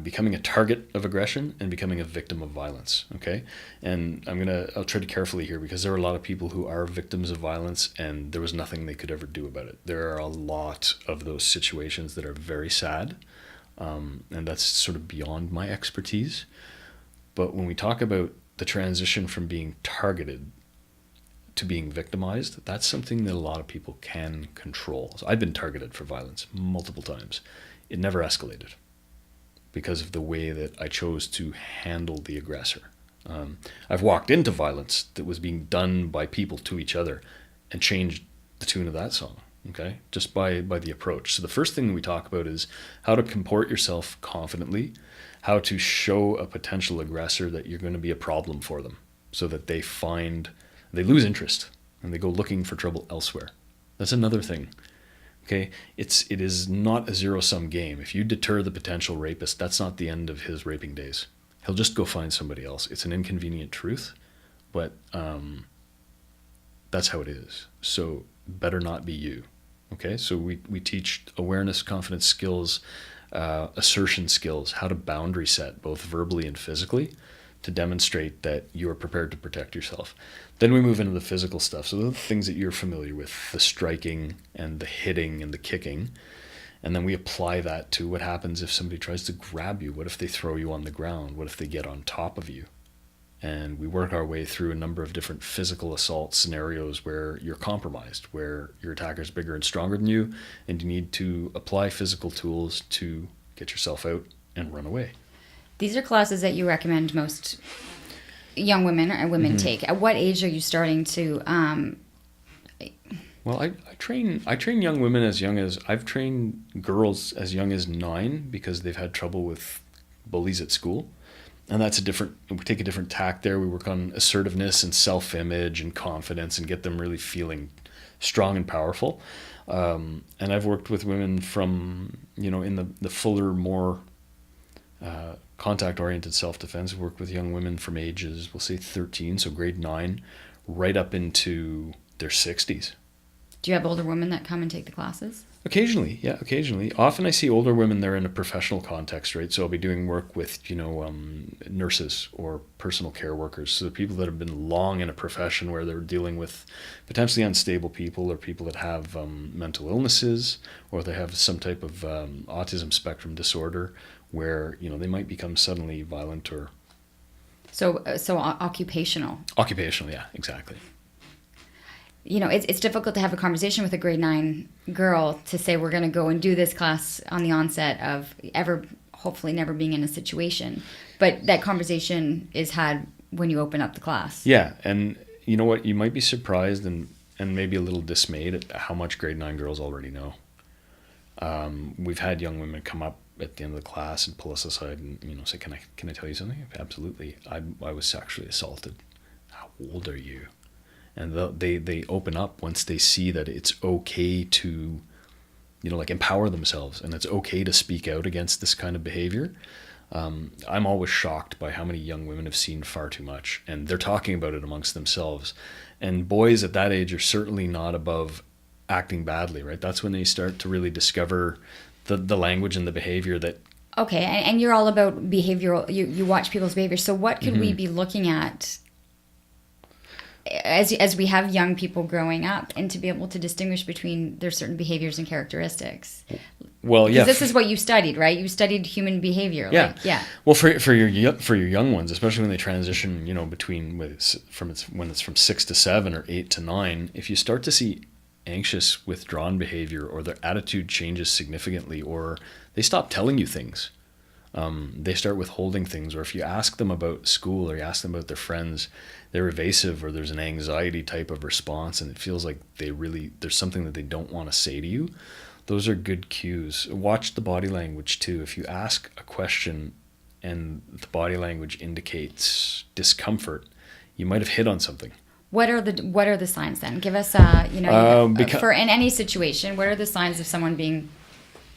becoming a target of aggression and becoming a victim of violence. Okay. And I'll tread carefully here, because there are a lot of people who are victims of violence and there was nothing they could ever do about it. There are a lot of those situations that are very sad. And that's sort of beyond my expertise. But when we talk about the transition from being targeted to being victimized, that's something that a lot of people can control. So I've been targeted for violence multiple times. It never escalated, because of the way that I chose to handle the aggressor. I've walked into violence that was being done by people to each other and changed the tune of that song, okay? Just by the approach. So the first thing we talk about is how to comport yourself confidently, how to show a potential aggressor that you're going to be a problem for them, so that they lose interest and they go looking for trouble elsewhere. That's another thing. Okay, it is not a zero-sum game. If you deter the potential rapist, that's not the end of his raping days. He'll just go find somebody else. It's an inconvenient truth, but that's how it is. So better not be you. Okay, so we teach awareness, confidence skills, assertion skills, how to boundary set, both verbally and physically, to demonstrate that you are prepared to protect yourself. Then we move into the physical stuff. So the things that you're familiar with, the striking and the hitting and the kicking. And then we apply that to what happens if somebody tries to grab you. What if they throw you on the ground? What if they get on top of you? And we work our way through a number of different physical assault scenarios where you're compromised, where your attacker's bigger and stronger than you, and you need to apply physical tools to get yourself out and run away. These are classes that you recommend most young women or women take. At what age are you starting to? Well, I train young women I've trained girls as young as 9, because they've had trouble with bullies at school, And we take a different tack there. We work on assertiveness and self-image and confidence and get them really feeling strong and powerful. And I've worked with women from, in the fuller, more contact-oriented self-defense. I've worked with young women from ages, we'll say 13, so grade 9, right up into their 60s. Do you have older women that come and take the classes? Occasionally, yeah, occasionally. Often I see older women, they're in a professional context, right? So I'll be doing work with, nurses or personal care workers. So the people that have been long in a profession where they're dealing with potentially unstable people or people that have mental illnesses, or they have some type of autism spectrum disorder where, they might become suddenly violent or... So occupational. Occupational, yeah, exactly. It's difficult to have a conversation with a grade 9 girl to say we're going to go and do this class on the onset of hopefully never being in a situation. But that conversation is had when you open up the class. Yeah, and you know what? You might be surprised and maybe a little dismayed at how much grade 9 girls already know. We've had young women come up at the end of the class and pull us aside and say, can I tell you something? Absolutely. I was sexually assaulted. How old are you? And they open up once they see that it's okay to, empower themselves, and it's okay to speak out against this kind of behavior. I'm always shocked by how many young women have seen far too much, and they're talking about it amongst themselves. And boys at that age are certainly not above acting badly, right? That's when they start to really discover the language and the behavior that... Okay, and you're all about behavioral, you watch people's behavior. So what could we be looking at as we have young people growing up, and to be able to distinguish between their certain behaviors and characteristics? Well, yeah. Because this is what you studied, right? You studied human behavior. Yeah. Yeah. Well, for your young ones, especially when they transition, when it's from 6 to 7 or 8 to 9, if you start to see anxious, withdrawn behavior, or their attitude changes significantly, or they stop telling you things, they start withholding things, or if you ask them about school or you ask them about their friends, they're evasive, or there's an anxiety type of response and it feels like there's something that they don't want to say to you. Those are good cues. Watch the body language too. If you ask a question and the body language indicates discomfort, you might have hit on something. What are the signs then? Give us for in any situation, what are the signs of someone being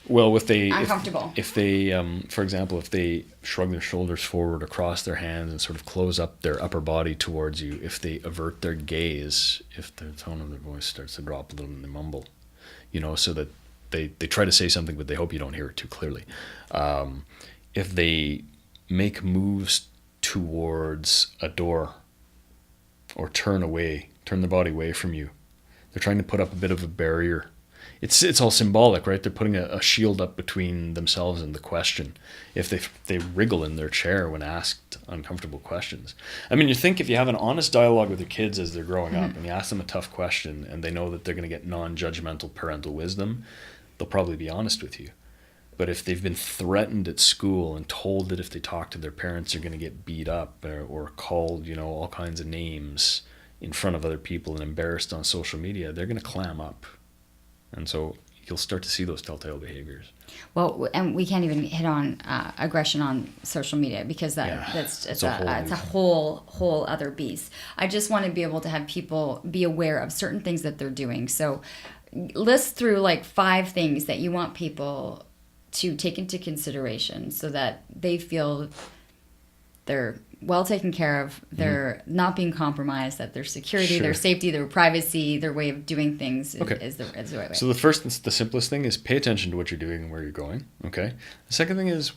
uncomfortable? If they for example, if they shrug their shoulders forward, across their hands, and sort of close up their upper body towards you, if they avert their gaze, if the tone of their voice starts to drop a little and they mumble, so that they try to say something but they hope you don't hear it too clearly. If they make moves towards a door or turn their body away from you, they're trying to put up a bit of a barrier. It's all symbolic, right? They're putting a shield up between themselves and the question. If they wriggle in their chair when asked uncomfortable questions. I mean, you think if you have an honest dialogue with your kids as they're growing up and you ask them a tough question and they know that they're going to get non-judgmental parental wisdom, they'll probably be honest with you. But if they've been threatened at school and told that if they talk to their parents they're going to get beat up or called, all kinds of names in front of other people and embarrassed on social media, they're going to clam up. And so you'll start to see those telltale behaviors. Well, and we can't even hit on aggression on social media because it's a whole other beast. I just want to be able to have people be aware of certain things that they're doing. So list through like 5 things that you want people to take into consideration so that they feel they're well taken care of, they're not being compromised, that their security, their safety, their privacy, their way of doing things is the right way. So the simplest thing is pay attention to what you're doing and where you're going, okay? The second thing is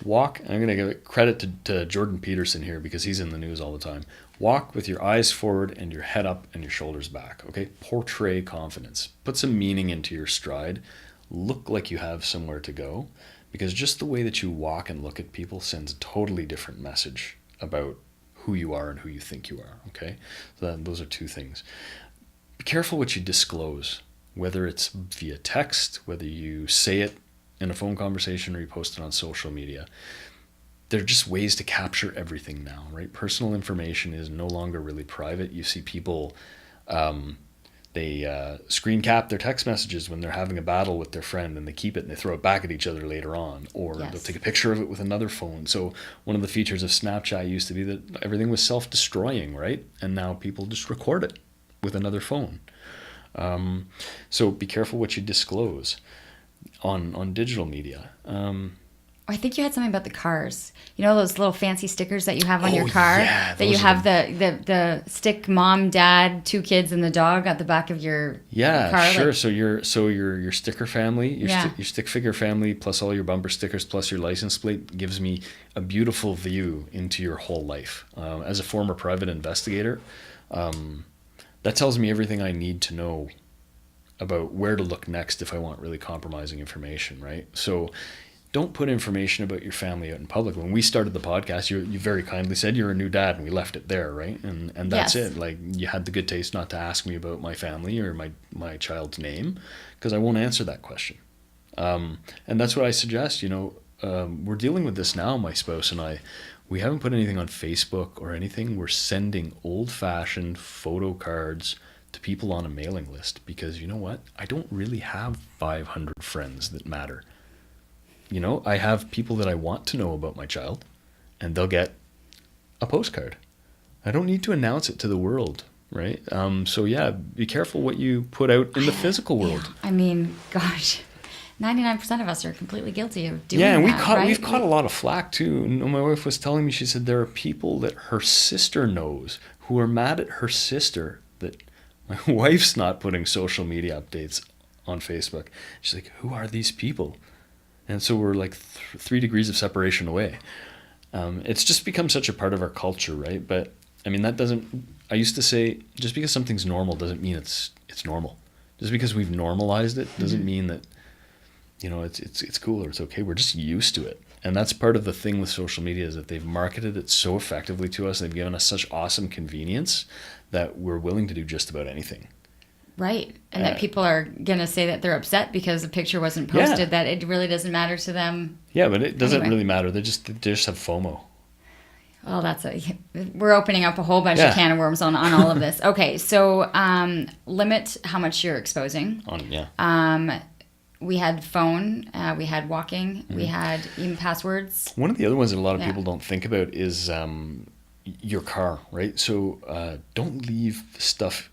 walk, and I'm going to give credit to Jordan Peterson here because he's in the news all the time. Walk with your eyes forward and your head up and your shoulders back, okay? Portray confidence. Put some meaning into your stride. Look like you have somewhere to go, because just the way that you walk and look at people sends a totally different message about who you are and who you think you are, okay? So those are 2 things. Be careful what you disclose, whether it's via text, whether you say it in a phone conversation or you post it on social media. There are just ways to capture everything now, right? Personal information is no longer really private. You see people screen cap their text messages when they're having a battle with their friend, and they keep it and they throw it back at each other later on, or they'll take a picture of it with another phone. So one of the features of Snapchat used to be that everything was self-destroying, right? And now people just record it with another phone. So be careful what you disclose on digital media. I think you had something about the cars. You know those little fancy stickers that you have on your car? Yeah, that you have the stick mom, dad, 2 kids, and the dog at the back of your car. Yeah, sure. Like, So your sticker family, your stick figure family, plus all your bumper stickers, plus your license plate gives me a beautiful view into your whole life. As a former private investigator, that tells me everything I need to know about where to look next if I want really compromising information, right? So don't put information about your family out in public. When we started the podcast, you very kindly said you're a new dad, and we left it there, right? And that's it. Like, you had the good taste not to ask me about my family or my child's name, because I won't answer that question. And that's what I suggest. We're dealing with this now, my spouse and I. We haven't put anything on Facebook or anything. We're sending old-fashioned photo cards to people on a mailing list, because you know what? I don't really have 500 friends that matter. I have people that I want to know about my child, and they'll get a postcard. I don't need to announce it to the world, right? So yeah, be careful what you put out in the physical world. Yeah. I mean, gosh, 99% of us are completely guilty of doing that. Yeah, and right? we've caught a lot of flack too. My wife was telling me, she said there are people that her sister knows who are mad at her sister that my wife's not putting social media updates on Facebook. She's like, who are these people? And so we're like 3 degrees of separation away. It's just become such a part of our culture, right? But I mean, I used to say, just because something's normal doesn't mean it's normal. Just because we've normalized it doesn't mean that, it's cool or it's okay. We're just used to it. And that's part of the thing with social media, is that they've marketed it so effectively to us. They've given us such awesome convenience that we're willing to do just about anything. Right. And that people are going to say that they're upset because the picture wasn't posted, that it really doesn't matter to them. Yeah, but it doesn't really matter. They just have FOMO. Well, we're opening up a whole bunch of can of worms on all of this. Okay, so limit how much you're exposing. We had phone, we had walking, we had even passwords. One of the other ones that a lot of people don't think about is your car, right? So don't leave stuff.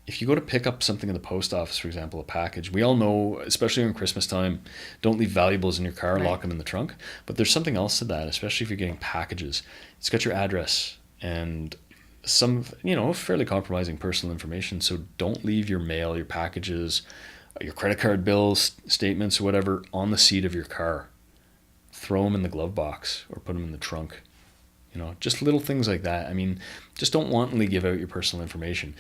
If you go to pick up something in the post office, for example, a package, we all know, especially around Christmas time, don't leave valuables in your car, lock them in the trunk. But there's something else to that, especially if you're getting packages. It's got your address and some, fairly compromising personal information. So don't leave your mail, your packages, your credit card bills, statements, whatever, on the seat of your car. Throw them in the glove box or put them in the trunk. Just little things like that. I mean, just don't wantonly give out your personal information.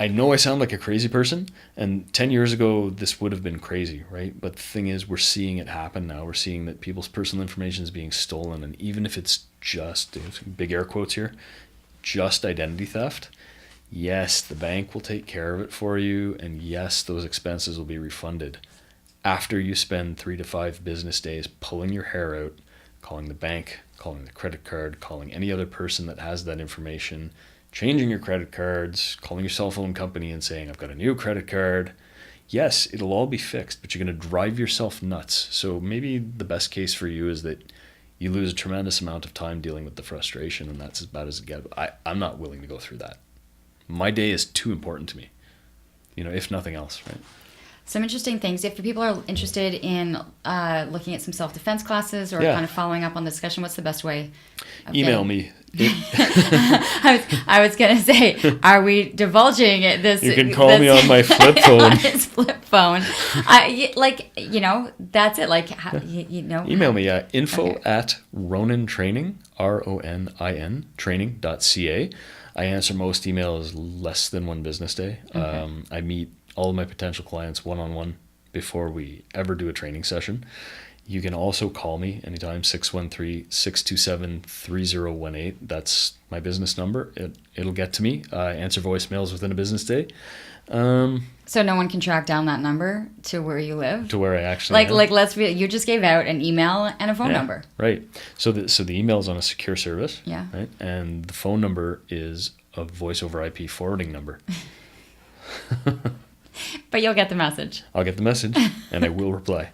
I know I sound like a crazy person, and 10 years ago, this would have been crazy, right? But the thing is, we're seeing it happen now. We're seeing that people's personal information is being stolen, and even if it's just, big air quotes here, just identity theft, yes, the bank will take care of it for you, and yes, those expenses will be refunded after you spend 3 to 5 business days pulling your hair out, calling the bank, calling the credit card, calling any other person that has that information, changing your credit cards, calling your cell phone company and saying, I've got a new credit card. Yes, it'll all be fixed, but you're going to drive yourself nuts. So maybe the best case for you is that you lose a tremendous amount of time dealing with the frustration, and that's as bad as it gets. I'm not willing to go through that. My day is too important to me, if nothing else, right? Some interesting things. If people are interested in looking at some self-defense classes or kind of following up on the discussion, what's the best way? Email me. I was going to say, are we divulging this? You can call me on my flip phone. On his flip phone. That's it. Email me at info@ronintraining, RONIN, training.ca. I answer most emails less than 1 business day. Okay. I meet all of my potential clients one-on-one before we ever do a training session. You can also call me anytime, 613-627-3018. That's my business number. It'll get to me. I answer voicemails within a business day. So no one can track down that number to where you live? To where I actually am. You just gave out an email and a phone number. Right. So the email is on a secure service. Yeah. Right. And the phone number is a voice over IP forwarding number. But you'll get the message. I'll get the message, and I will reply.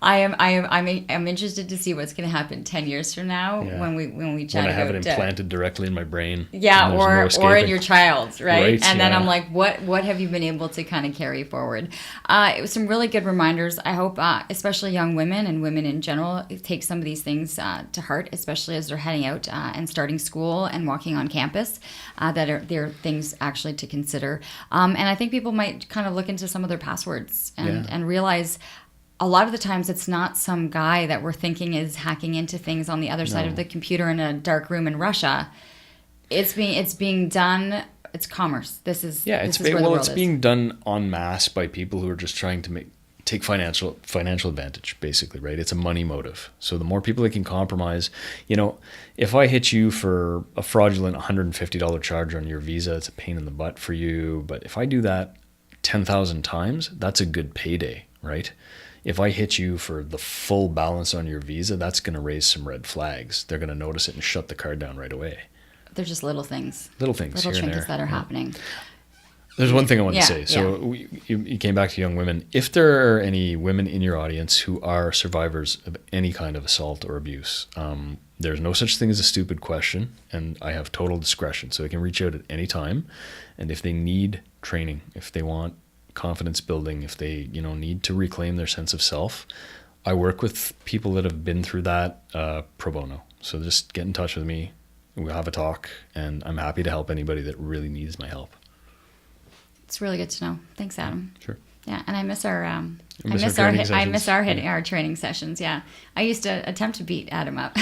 I'm interested to see what's going to happen 10 years from now when we chat. When I have it implanted directly in my brain. Yeah, or in your child's, right? And then yeah. I'm like, what have you been able to kind of carry forward? It was some really good reminders. I hope, especially young women and women in general, take some of these things to heart, especially as they're heading out and starting school and walking on campus. There are things actually to consider. And I think people might kind of look into some of their passwords and realize. A lot of the times it's not some guy that we're thinking is hacking into things on the other side of the computer in a dark room in Russia. It's being done. It's commerce. It's being done en masse by people who are just trying to take financial advantage, basically, right? It's a money motive. So the more people they can compromise, if I hit you for a fraudulent $150 charge on your Visa, it's a pain in the butt for you. But if I do that 10,000 times, that's a good payday, right? If I hit you for the full balance on your Visa, that's going to raise some red flags. They're going to notice it and shut the card down right away. They're just little things. Little trinkets that are happening. There's one thing I want to say. So you came back to young women. If there are any women in your audience who are survivors of any kind of assault or abuse, there's no such thing as a stupid question, and I have total discretion. So they can reach out at any time. And if they need training, if they want confidence building, if they need to reclaim their sense of self, I work with people that have been through that pro bono. So just get in touch with me, we'll have a talk, and I'm happy to help anybody that really needs my help. It's really good to know. Thanks, Adam. Sure. Yeah, and I miss our our training sessions. Yeah, I used to attempt to beat Adam up.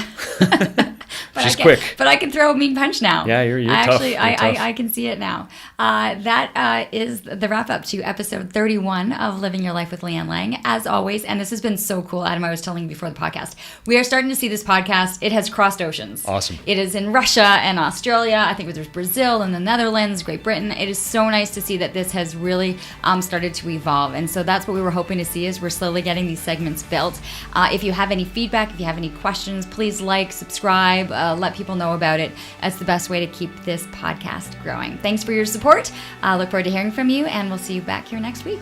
She's quick. But I can throw a mean punch now. Yeah, you're tough. I can see it now. That is the wrap up to episode 31 of Living Your Life with Leanne Lang. As always, and this has been so cool, Adam, I was telling you before the podcast, we are starting to see this podcast. It has crossed oceans. Awesome. It is in Russia and Australia. I think there's Brazil and the Netherlands, Great Britain. It is so nice to see that this has really started to evolve. And so that's what we were hoping to see, is we're slowly getting these segments built. If you have any feedback, if you have any questions, please subscribe, let people know about it. That's the best way to keep this podcast growing. Thanks for your support. Look forward to hearing from you, and we'll see you back here next week.